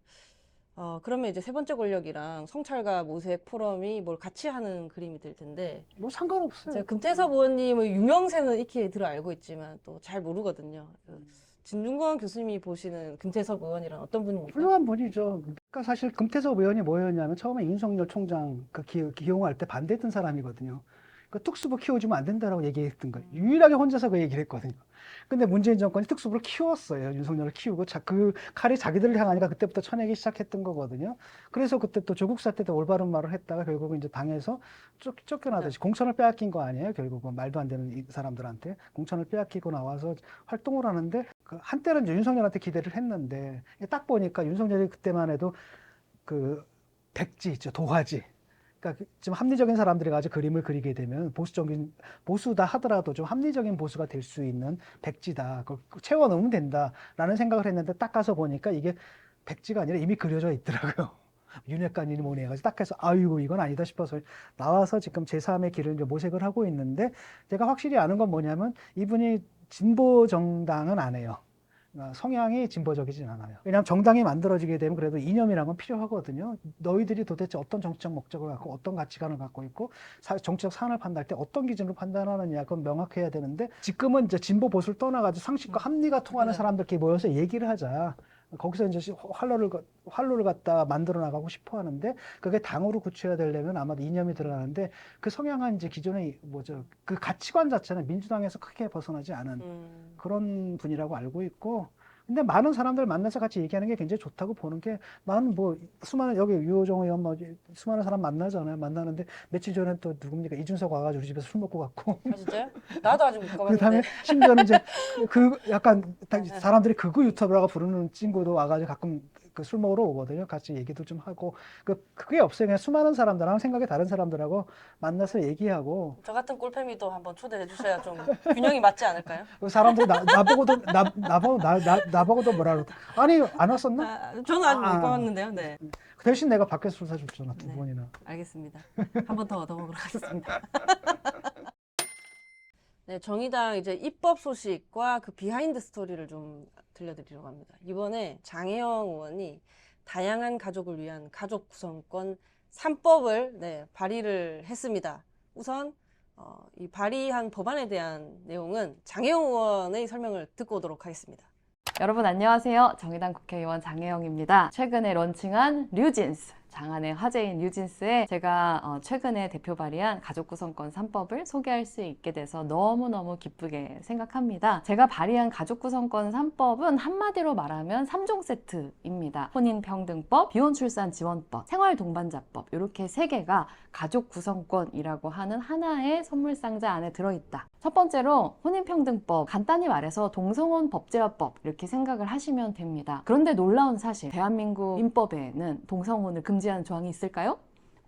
그러면 이제 세 번째 권력이랑 성찰과 모색 포럼이 뭘 같이 하는 그림이 될 텐데, 뭐 상관없어요. 제가 금태섭 의원님의 유명세는 익히 들어 알고 있지만 또 잘 모르거든요. 진중권 교수님이 보시는 금태섭 의원이란 어떤 분입니까? 훌륭한 분이죠. 그러니까 사실 금태섭 의원이 뭐였냐면 처음에 윤석열 총장 그 기용할 때 반대했던 사람이거든요. 그 특수부 키워주면 안 된다라고 얘기했던 거예요. 유일하게 혼자서 그 얘기를 했거든요. 근데 문재인 정권이 특수부를 키웠어요. 윤석열을 키우고 그 칼이 자기들을 향하니까 그때부터 쳐내기 시작했던 거거든요. 그래서 그때 또 조국 사태 때 올바른 말을 했다가 결국은 이제 당에서 쫓겨나듯이 공천을 빼앗긴 거 아니에요. 결국은 말도 안 되는 이 사람들한테 공천을 빼앗기고 나와서 활동을 하는데, 그 한때는 이제 윤석열한테 기대를 했는데 딱 보니까 윤석열이 그때만 해도 그 백지 있죠, 도화지. 그러니까 지금 합리적인 사람들이 가지고 그림을 그리게 되면 보수다 하더라도 좀 합리적인 보수가 될 수 있는 백지다. 그걸 채워 넣으면 된다라는 생각을 했는데 딱 가서 보니까 이게 백지가 아니라 이미 그려져 있더라고요. 윤핵관이니 뭐니 해가지고 딱 해서 아이고 이건 아니다 싶어서 나와서 지금 제3의 길을 이제 모색을 하고 있는데 제가 확실히 아는 건 뭐냐면 이분이 진보 정당은 안 해요. 성향이 진보적이진 않아요. 왜냐하면 정당이 만들어지게 되면 그래도 이념이라는 건 필요하거든요. 너희들이 도대체 어떤 정치적 목적을 갖고 어떤 가치관을 갖고 있고 정치적 사안을 판단할 때 어떤 기준으로 판단하느냐 그건 명확해야 되는데 지금은 이제 진보 보수를 떠나가지고 상식과 합리가 통하는 사람들끼리 모여서 얘기를 하자. 거기서 이제 활로를 갖다 만들어 나가고 싶어 하는데 그게 당으로 구체화 되려면 아마도 이념이 들어가는데 그 성향은 이제 기존의 그 가치관 자체는 민주당에서 크게 벗어나지 않은 그런 분이라고 알고 있고 근데 많은 사람들 만나서 같이 얘기하는 게 굉장히 좋다고 보는 게 나는 뭐 수많은 여기 유호정 의원 뭐 수많은 사람 만나잖아요. 만나는데 며칠 전에 또 누굽니까 이준석 와가지고 우리 집에서 술 먹고 갔고 아, 진짜요? 나도 아직 못 그다음에 가봤는데. 심지어는 이제 그 약간 사람들이 극우 유튜버라고 부르는 친구도 와가지고 가끔 그 술 먹으러 오거든요. 같이 얘기도 좀 하고 그게 없어요. 그냥 수많은 사람들하고 생각이 다른 사람들하고 만나서 얘기하고 저 같은 꼴패미도 한번 초대해 주셔야 좀 균형이 맞지 않을까요? 그 사람들이 나보고도 뭐라 그러고 아니 안 왔었나? 저는 아직 못 아. 가봤는데요. 네. 그 대신 내가 밖에서 술 사줬잖아 두 네. 번이나. 알겠습니다. 한 번 더 얻어먹으러 가겠습니다. 네, 정의당 이제 입법 소식과 그 비하인드 스토리를 좀 들려드리려고 합니다. 이번에 장혜영 의원이 다양한 가족을 위한 가족 구성권 3법을 발의를 했습니다. 우선 이 발의한 법안에 대한 내용은 장혜영 의원의 설명을 듣고 오도록 하겠습니다. 여러분 안녕하세요. 정의당 국회의원 장혜영입니다. 최근에 런칭한 뉴진스, 장안의 화제인 뉴진스에 제가 최근에 대표 발의한 가족구성권 3법을 소개할 수 있게 돼서 너무너무 기쁘게 생각합니다. 제가 발의한 가족구성권 3법은 한마디로 말하면 3종 세트입니다. 혼인평등법, 비혼출산지원법, 생활동반자법 이렇게 3개가 가족구성권이라고 하는 하나의 선물상자 안에 들어있다. 첫 번째로 혼인평등법, 간단히 말해서 동성혼 법제화법 이렇게 생각을 하시면 됩니다. 그런데 놀라운 사실, 대한민국 민법에는 동성혼을 금지하는 조항이 있을까요?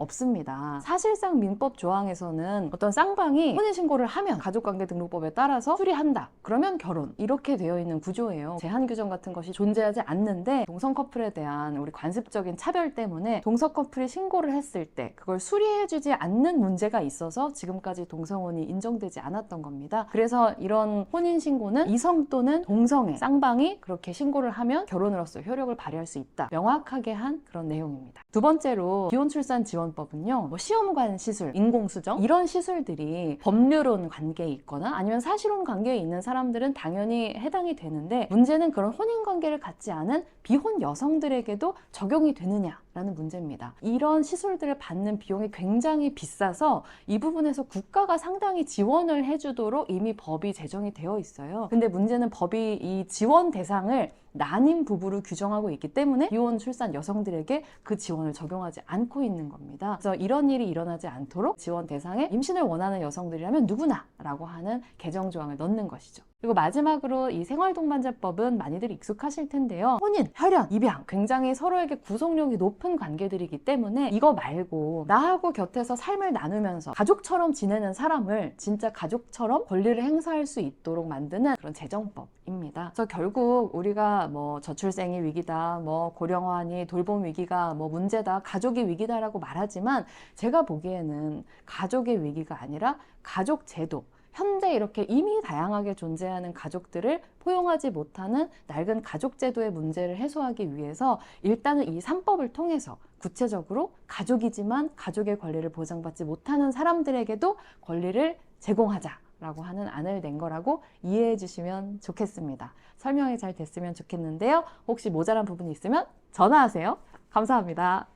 없습니다. 사실상 민법 조항에서는 어떤 쌍방이 혼인신고를 하면 가족관계등록법에 따라서 수리한다. 그러면 결혼. 이렇게 되어 있는 구조예요. 제한 규정 같은 것이 존재하지 않는데 동성 커플에 대한 우리 관습적인 차별 때문에 동성 커플이 신고를 했을 때 그걸 수리해주지 않는 문제가 있어서 지금까지 동성혼이 인정되지 않았던 겁니다. 그래서 이런 혼인신고는 이성 또는 동성의 쌍방이 그렇게 신고를 하면 결혼으로서 효력을 발휘할 수 있다. 명확하게 한 그런 내용입니다. 두 번째로 비혼출산 지원법은요, 뭐 시험관 시술, 인공수정 이런 시술들이 법률혼 관계에 있거나 아니면 사실혼 관계에 있는 사람들은 당연히 해당이 되는데 문제는 그런 혼인 관계를 갖지 않은 비혼 여성들에게도 적용이 되느냐라는 문제입니다. 이런 시술들을 받는 비용이 굉장히 비싸서 이 부분에서 국가가 상당히 지원을 해주도록 이미 법이 제정이 되어 있어요. 근데 문제는 법이 이 지원 대상을 난임 부부로 규정하고 있기 때문에 비혼 출산 여성들에게 그 지원을 적용하지 않고 있는 겁니다. 그래서 이런 일이 일어나지 않도록 지원 대상에 임신을 원하는 여성들이라면 누구나 라고 하는 개정 조항을 넣는 것이죠. 그리고 마지막으로 이 생활동반자법은 많이들 익숙하실 텐데요. 혼인, 혈연, 입양 굉장히 서로에게 구속력이 높은 관계들이기 때문에 이거 말고 나하고 곁에서 삶을 나누면서 가족처럼 지내는 사람을 진짜 가족처럼 권리를 행사할 수 있도록 만드는 그런 제정법입니다. 그래서 결국 우리가 뭐 저출생이 위기다, 뭐 고령화니 돌봄 위기가 뭐 문제다, 가족이 위기다라고 말하지만 제가 보기에는 가족의 위기가 아니라 가족 제도, 현재 이렇게 이미 다양하게 존재하는 가족들을 포용하지 못하는 낡은 가족제도의 문제를 해소하기 위해서 일단은 이 3법을 통해서 구체적으로 가족이지만 가족의 권리를 보장받지 못하는 사람들에게도 권리를 제공하자라고 하는 안을 낸 거라고 이해해 주시면 좋겠습니다. 설명이 잘 됐으면 좋겠는데요. 혹시 모자란 부분이 있으면 전화하세요. 감사합니다.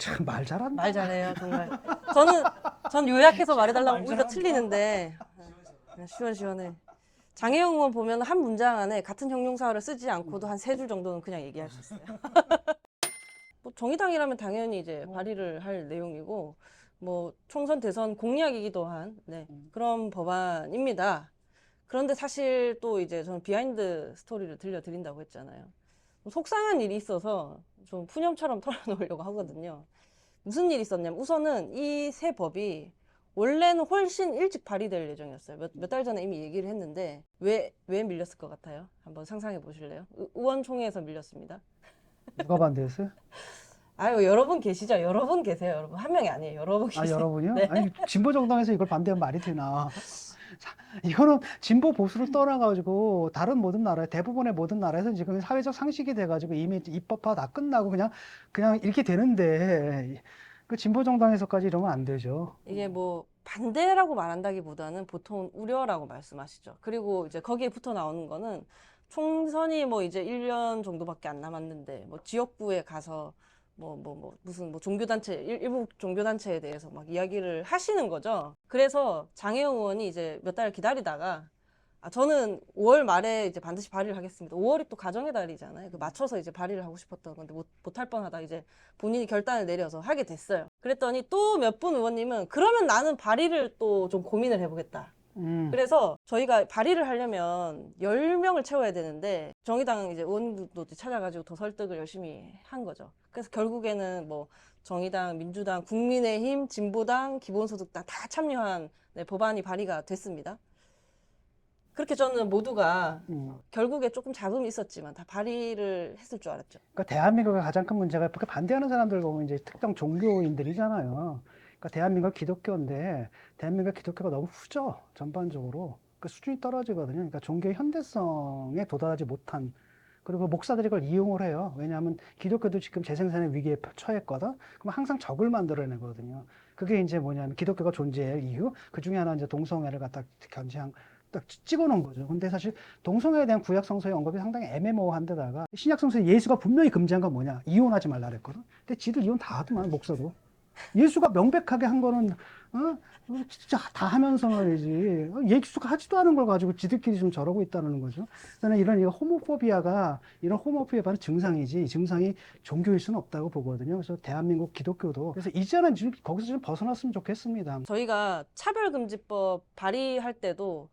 참 말 잘한다. 말 잘해요, 정말. 전 요약해서 말해달라고 오히려 틀리는데. 시원시원해. 장혜영 의원 보면 한 문장 안에 같은 형용사를 쓰지 않고도 한 3줄 정도는 그냥 얘기할 수 있어요. 뭐 정의당이라면 당연히 이제 발의를 할 내용이고, 뭐 총선 대선 공약이기도 한 그런 법안입니다. 그런데 사실 또 이제 저는 비하인드 스토리를 들려드린다고 했잖아요. 속상한 일이 있어서 좀 푸념처럼 털어놓으려고 하거든요. 무슨 일이 있었냐면 우선은 이 새 법이 원래는 훨씬 일찍 발의될 예정이었어요. 몇 달 전에 이미 얘기를 했는데 왜 밀렸을 것 같아요? 한번 상상해 보실래요? 의원총회에서 밀렸습니다. 누가 반대했어요? 아유, 여러분 계시죠? 여러분 계세요, 여러분. 한 명이 아니에요. 여러분 아, 계세요. 여러분이요? 네. 아니, 진보 정당에서 이걸 반대하면 말이 되나? 자, 이거는 진보 보수를 떠나가지고 다른 모든 나라에 대부분의 모든 나라에서 지금 사회적 상식이 돼가지고 이미 입법화 다 끝나고 그냥 이렇게 되는데 그 진보 정당에서까지 이러면 안 되죠. 이게 뭐 반대라고 말한다기보다는 보통 우려라고 말씀하시죠. 그리고 이제 거기에 붙어 나오는 거는 총선이 뭐 이제 1년 정도밖에 안 남았는데 뭐 지역구에 가서 무슨 뭐 종교단체, 일부 종교단체에 대해서 막 이야기를 하시는 거죠. 그래서 장혜영 의원이 이제 몇 달 기다리다가 저는 5월 말에 이제 반드시 발의를 하겠습니다. 5월이 또 가정의 달이잖아요. 그 맞춰서 이제 발의를 하고 싶었던 건데 못할 뻔하다 이제 본인이 결단을 내려서 하게 됐어요. 그랬더니 또 몇 분 의원님은 그러면 나는 발의를 또 좀 고민을 해보겠다. 그래서 저희가 발의를 하려면 10명을 채워야 되는데 정의당 이제 의원들도 찾아가지고 더 설득을 열심히 한 거죠. 그래서 결국에는 뭐 정의당, 민주당, 국민의힘, 진보당, 기본소득당 다 참여한 법안이 발의가 됐습니다. 그렇게 저는 모두가 결국에 조금 잡음이 있었지만 다 발의를 했을 줄 알았죠. 그러니까 대한민국의 가장 큰 문제가 그렇게 반대하는 사람들 보면 이제 특정 종교인들이잖아요. 그러니까 대한민국 기독교인데 대한민국 기독교가 너무 후져 전반적으로 그 수준이 떨어지거든요. 그러니까 종교의 현대성에 도달하지 못한 그리고 목사들이 그걸 이용을 해요. 왜냐하면 기독교도 지금 재생산의 위기에 처했거든. 그럼 항상 적을 만들어내거든요. 그게 이제 뭐냐면 기독교가 존재할 이유 그 중에 하나 이제 동성애를 갖다 견지한 딱 찍어놓은 거죠. 근데 사실 동성애에 대한 구약 성서의 언급이 상당히 애매모호한 데다가 신약 성서에 예수가 분명히 금지한 건 뭐냐? 이혼하지 말라 그랬거든. 근데 지들 이혼 다 하더만 목사도. 예수가 명백하게 한 거는 진짜 다 하면서 말이지. 예수가 하지도 않은 걸 가지고 지들끼리 좀 저러고 있다는 거죠. 저는 이런 호모포비아가 이런 호모포비아는 증상이지 증상이 종교일 수는 없다고 보거든요. 그래서 대한민국 기독교도 그래서 이제는 좀 거기서 좀 벗어났으면 좋겠습니다. 저희가 차별금지법 발의할 때도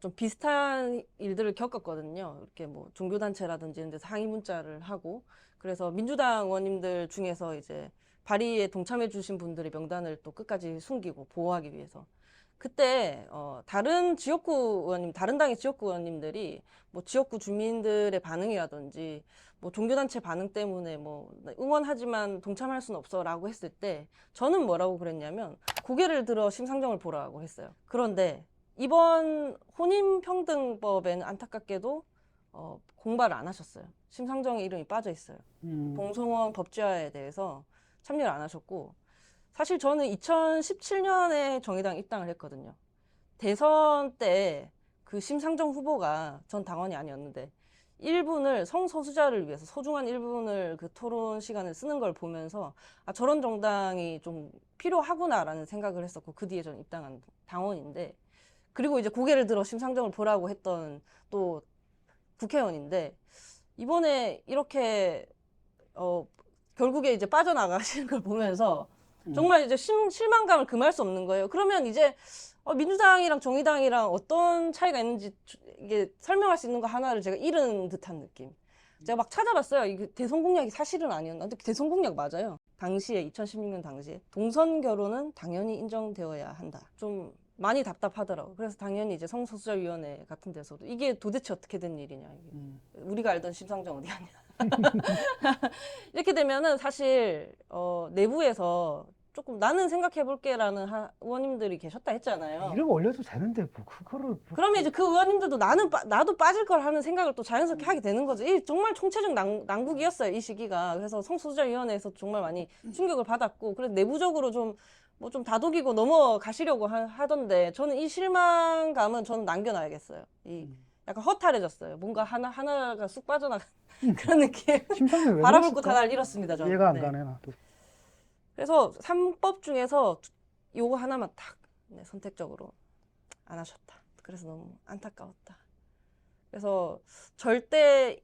좀 비슷한 일들을 겪었거든요. 이렇게 뭐 종교단체라든지 이런 데서 항의 문자를 하고 그래서 민주당 의원님들 중에서 이제 발의에 동참해 주신 분들의 명단을 또 끝까지 숨기고 보호하기 위해서 그때 다른 지역구 의원님, 다른 당의 지역구 의원님들이 뭐 지역구 주민들의 반응이라든지 뭐 종교단체 반응 때문에 뭐 응원하지만 동참할 수는 없어라고 했을 때 저는 뭐라고 그랬냐면 고개를 들어 심상정을 보라고 했어요. 그런데 이번 혼인평등법에는 안타깝게도 공부를 안 하셨어요. 심상정의 이름이 빠져 있어요. 동성원 법제화에 대해서 참여를 안 하셨고 사실 저는 2017년에 정의당 입당을 했거든요. 대선 때 그 심상정 후보가 전 당원이 아니었는데 1분을 성소수자를 위해서 소중한 1분을 그 토론 시간을 쓰는 걸 보면서 저런 정당이 좀 필요하구나라는 생각을 했었고 그 뒤에 저는 입당한 당원인데 그리고 이제 고개를 들어 심상정을 보라고 했던 또 국회의원인데 이번에 이렇게 결국에 이제 빠져나가시는 걸 보면서 정말 이제 실망감을 금할 수 없는 거예요. 그러면 이제 민주당이랑 정의당이랑 어떤 차이가 있는지 이게 설명할 수 있는 거 하나를 제가 잃은 듯한 느낌. 제가 막 찾아봤어요. 이게 대선 공약이 사실은 아니었나? 근데 대선 공약 맞아요. 당시에 2016년 당시에 동성 결혼은 당연히 인정되어야 한다. 좀 많이 답답하더라고. 그래서 당연히 이제 성소수자위원회 같은 데서도 이게 도대체 어떻게 된 일이냐. 이게. 우리가 알던 심상정 어디 갔냐. 이렇게 되면은 사실 내부에서 조금 나는 생각해볼게라는 의원님들이 계셨다 했잖아요. 이름 올려도 되는데 뭐 그거를 그러면 이제 그 의원님들도 나도 빠질 걸 하는 생각을 또 자연스럽게 하게 되는 거죠. 이 정말 총체적 난국이었어요, 이 시기가. 그래서 성소수자위원회에서 정말 많이 충격을 받았고, 그래서 내부적으로 좀 뭐 좀 다독이고 넘어가시려고 하던데 저는 이 실망감은 저는 남겨놔야겠어요. 이 약간 허탈해졌어요. 뭔가 하나가 쑥 빠져나간 그런 느낌. 심상정이 왜 바라볼 곳 그랬을까? 하나를 잃었습니다, 저는. 이해가 안 네. 가네 나도. 그래서 3법 중에서 요거 하나만 딱 선택적으로 안 하셨다. 그래서 너무 안타까웠다. 그래서 절대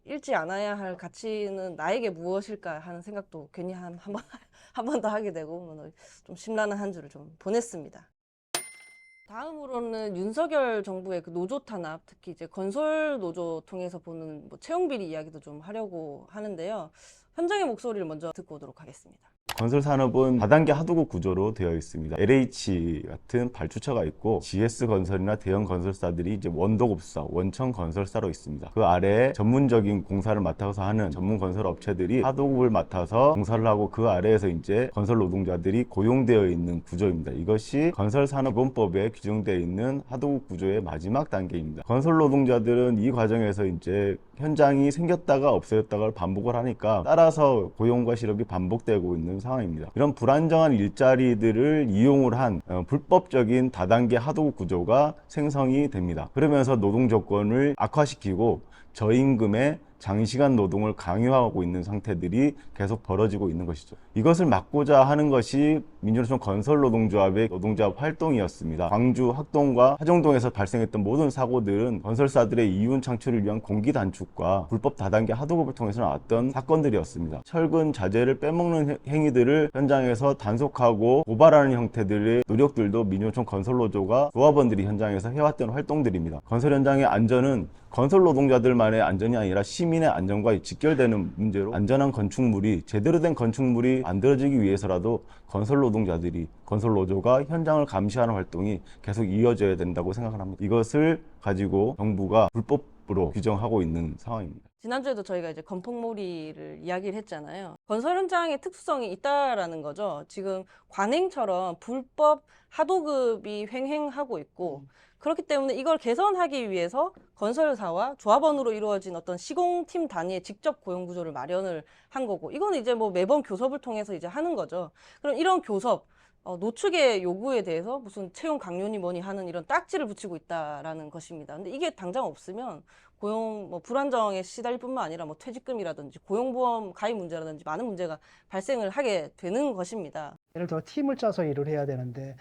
잃지 않아야 할 가치는 나에게 무엇일까 하는 생각도 괜히 한 번 더 하게 되고 좀 심란한 한 주를 좀 보냈습니다. 다음으로는 윤석열 정부의 그 노조 탄압, 특히 이제 건설 노조 통해서 보는 뭐 채용 비리 이야기도 좀 하려고 하는데요. 현장의 목소리를 먼저 듣고 오도록 하겠습니다. 건설 산업은 다단계 하도급 구조로 되어 있습니다. LH 같은 발주처가 있고 GS건설이나 대형 건설사들이 이제 원도급사, 원청 건설사로 있습니다. 그 아래에 전문적인 공사를 맡아서 하는 전문 건설 업체들이 하도급을 맡아서 공사를 하고 그 아래에서 이제 건설 노동자들이 고용되어 있는 구조입니다. 이것이 건설산업기본법에 규정되어 있는 하도급 구조의 마지막 단계입니다. 건설 노동자들은 이 과정에서 이제 현장이 생겼다가 없어졌다가 반복을 하니까 따라서 고용과 실업이 반복되고 있는 상황입니다. 이런 불안정한 일자리들을 이용을 한 불법적인 다단계 하도급 구조가 생성이 됩니다. 그러면서 노동 조건을 악화시키고 저임금의 장시간 노동을 강요하고 있는 상태들이 계속 벌어지고 있는 것이죠. 이것을 막고자 하는 것이 민주노총 건설노동조합의 노동조합 활동이었습니다. 광주 학동과 화정동에서 발생했던 모든 사고들은 건설사들의 이윤 창출을 위한 공기 단축과 불법 다단계 하도급을 통해서 나왔던 사건들이었습니다. 철근 자재를 빼먹는 행위들을 현장에서 단속하고 고발하는 형태들의 노력들도 민주노총 건설노조가 조합원들이 현장에서 해왔던 활동들입니다. 건설 현장의 안전은 건설 노동자들만의 안전이 아니라 시민의 안전과 직결되는 문제로 안전한 건축물이 제대로 된 건축물이 만들어지기 위해서라도 건설 노동자들이 건설 노조가 현장을 감시하는 활동이 계속 이어져야 된다고 생각을 합니다. 이것을 가지고 정부가 불법으로 규정하고 있는 상황입니다. 지난주에도 저희가 이제 건폭몰이를 이야기를 했잖아요. 건설 현장의 특수성이 있다라는 거죠. 지금 관행처럼 불법 하도급이 횡행하고 있고 그렇기 때문에 이걸 개선하기 위해서 건설사와 조합원으로 이루어진 어떤 시공팀 단위의 직접 고용 구조를 마련을 한 거고 이거는 이제 뭐 매번 교섭을 통해서 이제 하는 거죠. 그럼 이런 교섭 노축의 요구에 대해서 무슨 채용 강요니 뭐니 하는 이런 딱지를 붙이고 있다라는 것입니다. 근데 이게 당장 없으면 고용 뭐 불안정에 시달릴 뿐만 아니라 뭐 퇴직금이라든지 고용보험 가입 문제라든지 많은 문제가 발생을 하게 되는 것입니다. 예를 들어 팀을 짜서 일을 해야 되는데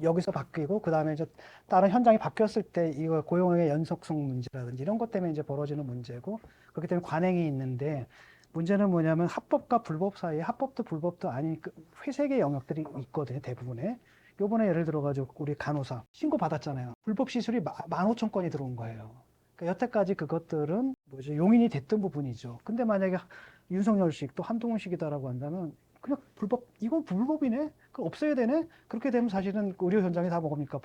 여기서 바뀌고 그 다음에 이제 다른 현장이 바뀌었을 때 이거 고용의 연속성 문제라든지 이런 것 때문에 이제 벌어지는 문제고 그렇기 때문에 관행이 있는데 문제는 뭐냐면 합법과 불법 사이에 합법도 불법도 아닌 회색의 영역들이 있거든요. 대부분에. 요번에 예를 들어가지고 우리 간호사 신고 받았잖아요. 불법 시술이 15,000건이 들어온 거예요. 그러니까 여태까지 그것들은 용인이 됐던 부분이죠. 근데 만약에 윤석열식 또 한동훈식이다라고 한다면 그냥 이건 불법이네? 그 없어야 되네? 그렇게 되면 사실은 의료 현장에 다 뭡니까?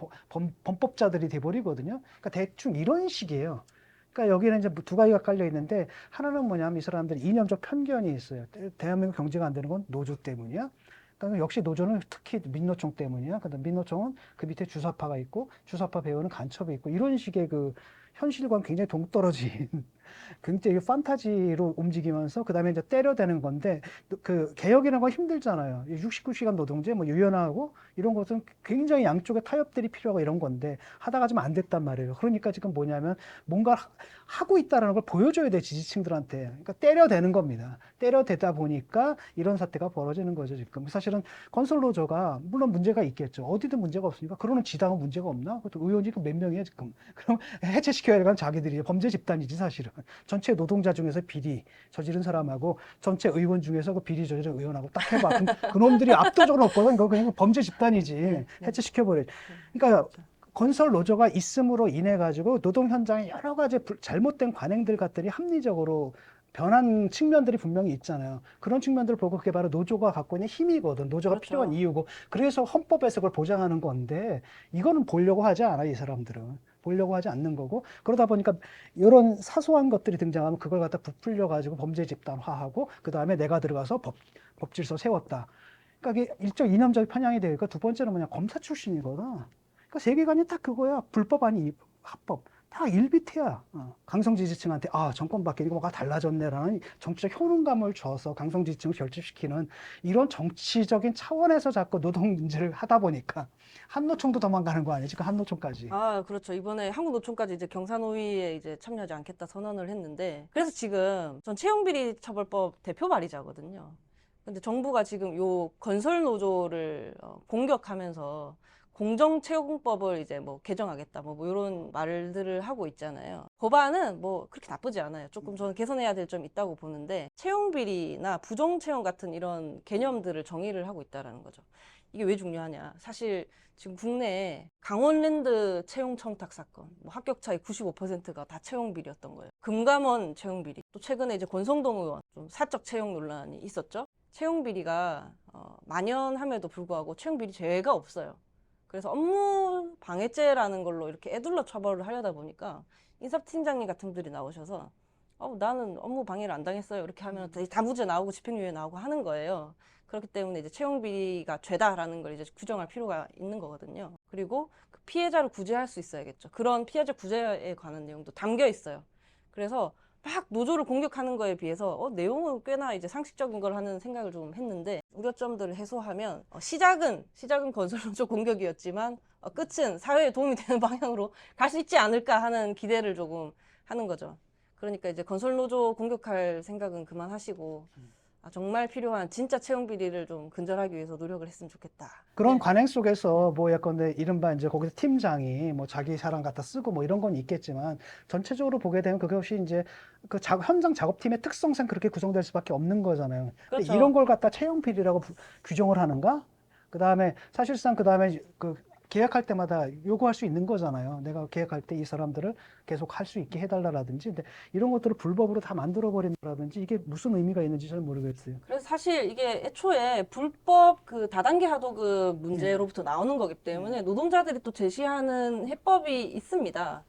범법자들이 돼버리거든요. 그러니까 대충 이런 식이에요. 그러니까 여기는 이제 두 가지가 깔려 있는데 하나는 뭐냐면 이 사람들이 이념적 편견이 있어요. 대한민국 경제가 안 되는 건 노조 때문이야. 그러니까 역시 노조는 특히 민노총 때문이야. 그다음 민노총은 그 밑에 주사파가 있고 주사파 배우는 간첩이 있고 이런 식의 그 현실과는 굉장히 동떨어진 굉장히 판타지로 움직이면서 그다음에 이제 때려대는 건데 그 개혁이라는 건 힘들잖아요. 69시간 노동제 뭐 유연화하고 이런 것은 굉장히 양쪽에 타협들이 필요하고 이런 건데 하다가 좀 안 됐단 말이에요. 그러니까 지금 뭐냐면 뭔가 하고 있다는 걸 보여줘야 돼 지지층들한테. 그러니까 때려대는 겁니다. 때려대다 보니까 이런 사태가 벌어지는 거죠 지금. 사실은 건설 노조가 물론 문제가 있겠죠. 어디든 문제가 없으니까 그러는 지당은 문제가 없나? 그것도 의원이 몇 명이야 지금. 그럼 해체시켜야 할 건 자기들이 범죄 집단이지 사실은. 전체 노동자 중에서 비리 저지른 사람하고 전체 의원 중에서 그 비리 저지른 의원하고 딱 해봐. 그놈들이 압도적으로 없거든. 그거 그냥 범죄 집단이지. 해체시켜버려. 그러니까 건설 노조가 있음으로 인해 가지고 노동 현장에 여러 가지 잘못된 관행들 같들이 합리적으로 변한 측면들이 분명히 있잖아요. 그런 측면들을 보고 그게 바로 노조가 갖고 있는 힘이거든. 노조가 그렇죠. 필요한 이유고. 그래서 헌법에서 그걸 보장하는 건데 이거는 보려고 하지 않아 이 사람들은. 보려고 하지 않는 거고 그러다 보니까 이런 사소한 것들이 등장하면 그걸 갖다 부풀려 가지고 범죄 집단화하고 그 다음에 내가 들어가서 법질서 세웠다. 그러니까 이게 일종 이념적 편향이 되니까 두 번째는 뭐냐 검사 출신이거든. 그러니까 세계관이 딱 그거야. 불법 아니 합법. 다 일비태야. 강성 지지층한테 정권 바뀌니까 뭐가 달라졌네라는 정치적 효능감을 줘서 강성 지지층을 결집시키는 이런 정치적인 차원에서 자꾸 노동 문제를 하다 보니까 한노총도 도망가는 거 아니에요? 지금 한노총까지. 그렇죠. 이번에 한국노총까지 이제 경사노위에 이제 참여하지 않겠다 선언을 했는데 그래서 지금 전 채용비리처벌법 대표 발의자거든요. 근데 정부가 지금 요 건설 노조를 공격하면서 공정채용법을 이제 뭐 개정하겠다 뭐 이런 말들을 하고 있잖아요. 법안은 뭐 그렇게 나쁘지 않아요. 조금 저는 개선해야 될 점이 있다고 보는데 채용 비리나 부정 채용 같은 이런 개념들을 정의를 하고 있다라는 거죠. 이게 왜 중요하냐? 사실 지금 국내에 강원랜드 채용 청탁 사건, 뭐 합격차의 95%가 다 채용 비리였던 거예요. 금감원 채용 비리, 또 최근에 이제 권성동 의원 좀 사적 채용 논란이 있었죠. 채용 비리가 만연함에도 불구하고 채용 비리 죄가 없어요. 그래서 업무 방해죄라는 걸로 이렇게 애둘러 처벌을 하려다 보니까 인사팀장님 같은 분들이 나오셔서 나는 업무 방해를 안 당했어요. 이렇게 하면 다 무죄 나오고 집행유예 나오고 하는 거예요. 그렇기 때문에 이제 채용 비리가 죄다라는 걸 이제 규정할 필요가 있는 거거든요. 그리고 그 피해자를 구제할 수 있어야겠죠. 그런 피해자 구제에 관한 내용도 담겨 있어요. 그래서 막 노조를 공격하는 거에 비해서 내용은 꽤나 이제 상식적인 걸 하는 생각을 좀 했는데 우려점들을 해소하면 시작은 건설노조 공격이었지만 끝은 사회에 도움이 되는 방향으로 갈 수 있지 않을까 하는 기대를 조금 하는 거죠. 그러니까 이제 건설노조 공격할 생각은 그만하시고 정말 필요한 진짜 채용 비리를 좀 근절하기 위해서 노력을 했으면 좋겠다. 그런 네. 관행 속에서 뭐 예컨대 이른바 이제 거기서 팀장이 뭐 자기 사람 갖다 쓰고 뭐 이런 건 있겠지만 전체적으로 보게 되면 그것이 이제 그 현장 작업팀의 특성상 그렇게 구성될 수밖에 없는 거잖아요. 근데 그렇죠. 이런 걸 갖다 채용 비리라고 규정을 하는가? 그다음에 사실상 그다음에 그 계약할 때마다 요구할 수 있는 거잖아요. 내가 계약할 때 이 사람들을 계속 할 수 있게 해달라든지. 근데 이런 것들을 불법으로 다 만들어 버린다든지 이게 무슨 의미가 있는지 잘 모르겠어요. 그래서 사실 이게 애초에 불법 그 다단계 하도급 문제로부터 나오는 거기 때문에 노동자들이 또 제시하는 해법이 있습니다.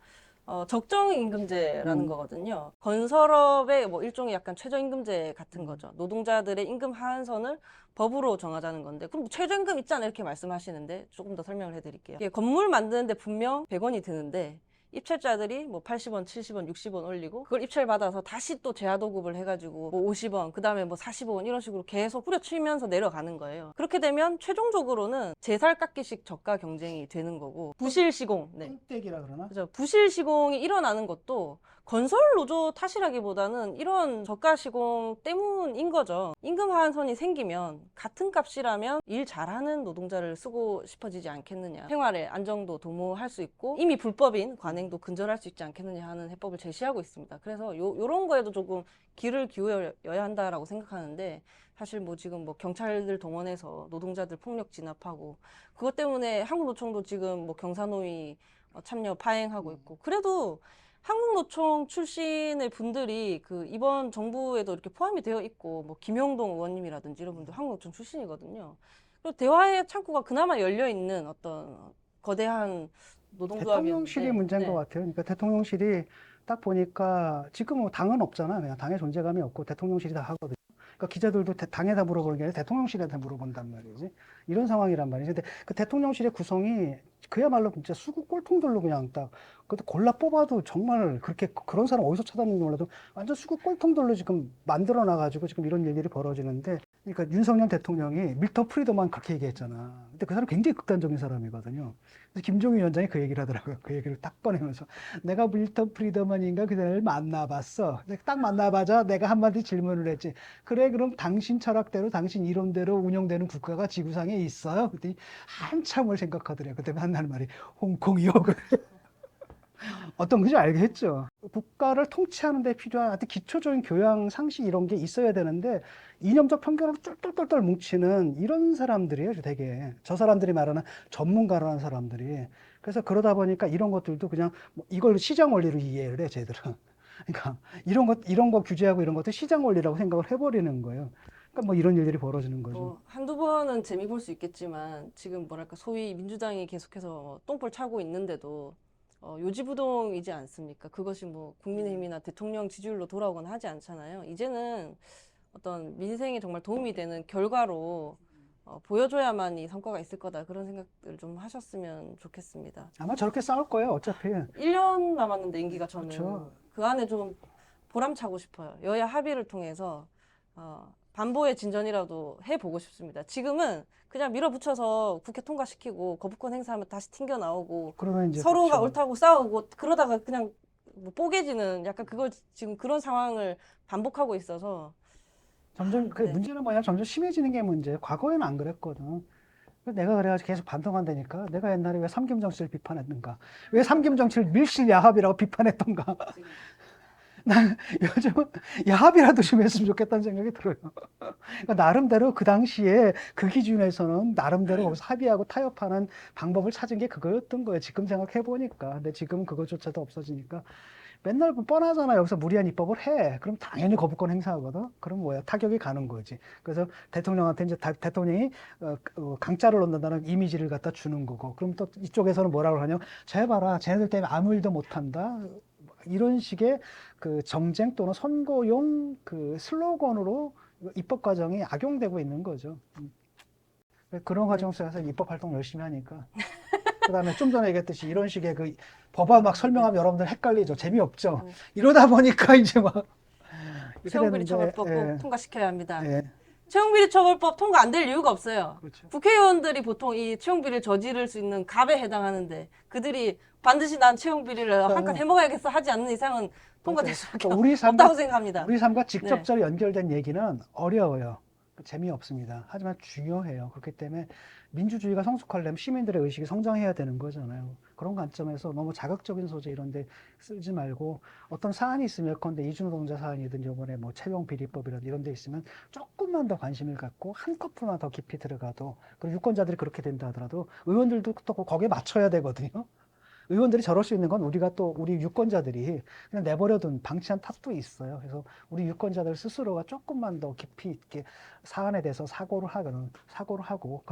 적정임금제라는 거거든요. 건설업의 뭐 일종의 약간 최저임금제 같은 거죠. 노동자들의 임금 하한선을 법으로 정하자는 건데, 그럼 뭐 최저임금 있잖아요. 이렇게 말씀하시는데 조금 더 설명을 해드릴게요. 이게 건물 만드는데 분명 100원이 드는데 입찰자들이 뭐 80원, 70원, 60원 올리고 그걸 입찰 받아서 다시 또 재하도급을 해가지고 뭐 50원, 그 다음에 뭐 45원 이런 식으로 계속 후려치면서 내려가는 거예요. 그렇게 되면 최종적으로는 제살깎기식 저가 경쟁이 되는 거고 부실 시공, 네. 땡땡이라 그러나? 그죠. 부실 시공이 일어나는 것도 건설 노조 탓이라기보다는 이런 저가 시공 때문인 거죠. 임금 하한선이 생기면 같은 값이라면 일 잘하는 노동자를 쓰고 싶어지지 않겠느냐. 생활의 안정도 도모할 수 있고 이미 불법인 관행도 근절할 수 있지 않겠느냐 하는 해법을 제시하고 있습니다. 그래서 요런 거에도 조금 귀를 기울여야 한다라고 생각하는데 사실 뭐 지금 뭐 경찰들 동원해서 노동자들 폭력 진압하고 그것 때문에 한국노총도 지금 뭐 경사노위 참여 파행하고 있고 그래도 한국노총 출신의 분들이 그 이번 정부에도 이렇게 포함이 되어 있고 뭐 김영동 의원님이라든지 이런 분들 한국노총 출신이거든요. 그리고 대화의 창구가 그나마 열려 있는 어떤 거대한 노동조합이 대통령실이 문제인 것 같아요. 그러니까 대통령실이 딱 보니까 지금 뭐 당은 없잖아. 그냥 당의 존재감이 없고 대통령실이 다 하거든요. 그러니까 기자들도 당에다 물어보는 게 아니라 대통령실에다 물어본단 말이지. 이런 상황이란 말이지. 근데 그 대통령실의 구성이 그야말로 진짜 수구 꼴통들로 그냥 딱, 그것도 골라 뽑아도 정말 그렇게 그런 사람 어디서 찾아내는지 몰라도 완전 수구 꼴통들로 지금 만들어 놔가지고 지금 이런 일들이 벌어지는데, 그러니까 윤석열 대통령이 밀턴 프리드만 그렇게 얘기했잖아. 근데 그 사람 굉장히 극단적인 사람이거든요. 그래서 김종인 위원장이 그 얘기를 하더라고요. 그 얘기를 딱 꺼내면서 내가 밀턴 프리드만인가 그 사람을 만나봤어. 딱 만나봐자 내가 한마디 질문을 했지. 그래 그럼 당신 철학대로 당신 이론대로 운영되는 국가가 지구상에 있어요? 그랬더니 한참을 생각하더래요. 그때 만나는 말이 홍콩이요. 어떤 건지 알겠죠. 국가를 통치하는 데 필요한 아주 기초적인 교양, 상식 이런 게 있어야 되는데 이념적 편견으로 똘똘똘똘 뭉치는 이런 사람들이에요, 되게. 저 사람들이 말하는 전문가라는 사람들이. 그래서 그러다 보니까 이런 것들도 그냥 뭐 이걸 시장 원리로 이해를 해, 쟤들은. 그러니까 이런 거 규제하고 이런 것도 시장 원리라고 생각을 해버리는 거예요. 그러니까 뭐 이런 일들이 벌어지는 거죠. 한두 번은 재미 볼 수 있겠지만 지금 뭐랄까 소위 민주당이 계속해서 똥볼 차고 있는데도 요지부동이지 않습니까? 그것이 뭐 국민의힘이나 대통령 지지율로 돌아오거나 하지 않잖아요. 이제는 어떤 민생에 정말 도움이 되는 결과로 보여줘야만이 성과가 있을 거다. 그런 생각들 좀 하셨으면 좋겠습니다. 아마 저렇게 싸울 거예요, 어차피. 1년 남았는데 임기가 저는 그렇죠. 그 안에 좀 보람차고 싶어요. 여야 합의를 통해서 반보의 진전이라도 해보고 싶습니다. 지금은 그냥 밀어붙여서 국회 통과시키고 거부권 행사하면 다시 튕겨 나오고 그러면 이제 서로가 그렇죠. 옳다고 싸우고 그러다가 그냥 뭐 뽀개지는 약간 그걸 지금 그런 상황을 반복하고 있어서 점점 그 네. 문제는 뭐냐, 점점 심해지는 게 문제. 과거에는 안 그랬거든. 내가 그래가지고 계속 반성한다니까. 내가 옛날에 왜 삼김 정치를 비판했는가? 왜 삼김 정치를 밀실야합이라고 비판했던가? 요즘은 합의라도 좀 했으면 좋겠다는 생각이 들어요. 그러니까 나름대로 그 당시에 그 기준에서는 나름대로 거기서 합의하고 타협하는 방법을 찾은 게 그거였던 거예요. 지금 생각해 보니까. 근데 지금 그거조차도 없어지니까 맨날 뻔하잖아. 여기서 무리한 입법을 해. 그럼 당연히 거부권 행사하거든. 그럼 뭐야? 타격이 가는 거지. 그래서 대통령한테 이제 대통령이 강짜를 놓는다는 이미지를 갖다 주는 거고. 그럼 또 이쪽에서는 뭐라고 하냐? 쟤 봐라. 쟤네들 때문에 아무 일도 못 한다. 이런 식의 그 정쟁 또는 선거용 그 슬로건으로 입법 과정이 악용되고 있는 거죠. 그런 과정 속에서 입법 활동 열심히 하니까. 그다음에 좀 전에 얘기했듯이 이런 식의 그 법안 막 설명하면 여러분들 헷갈리죠. 재미없죠. 이러다 보니까 이제 막 이렇게 채용비리 되는데, 처벌법 꼭 예, 통과시켜야 합니다. 예, 채용비리 처벌법 통과 안 될 이유가 없어요. 그렇죠. 국회의원들이 보통 이 채용비리를 저지를 수 있는 갑에 해당하는데 그들이 반드시 난 채용비리를 한 칸 해먹어야겠어 하지 않는 이상은 통과될 수밖에 그러니까 우리 없다고 생각합니다. 우리 삶과 직접적으로 연결된 얘기는 어려워요. 재미없습니다. 하지만 중요해요. 그렇기 때문에 민주주의가 성숙하려면 시민들의 의식이 성장해야 되는 거잖아요. 그런 관점에서 너무 자극적인 소재 이런 데 쓰지 말고 어떤 사안이 있으면 예컨대 이주노동자 사안이든 이번에 뭐 채용비리법이라든 이런 데 있으면 조금만 더 관심을 갖고 한 커플만 더 깊이 들어가도 그리고 유권자들이 그렇게 된다 하더라도 의원들도 또 거기에 맞춰야 되거든요. 의원들이 저럴 수 있는 건 우리가 또 우리 유권자들이 그냥 내버려둔 방치한 탓도 있어요. 그래서 우리 유권자들 스스로가 조금만 더 깊이 있게 사안에 대해서 사고를 하고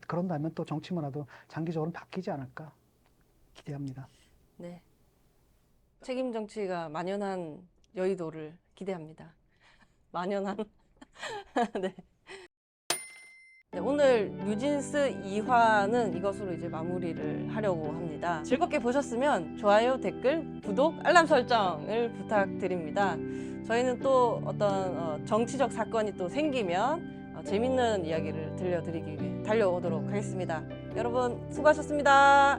그런다면 또 정치 문화도 장기적으로 바뀌지 않을까 기대합니다. 네. 책임 정치가 만연한 여의도를 기대합니다. 만연한. 네. 네, 오늘 뉴진스 2화는 이것으로 이제 마무리를 하려고 합니다. 즐겁게 보셨으면 좋아요, 댓글, 구독, 알람 설정을 부탁드립니다. 저희는 또 어떤 정치적 사건이 또 생기면 재밌는 이야기를 들려드리기 위해 달려오도록 하겠습니다. 여러분 수고하셨습니다.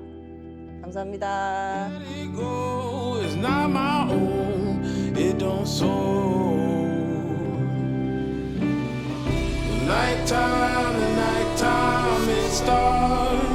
감사합니다. It's not my own, it don't soar. The nighttime, it starts.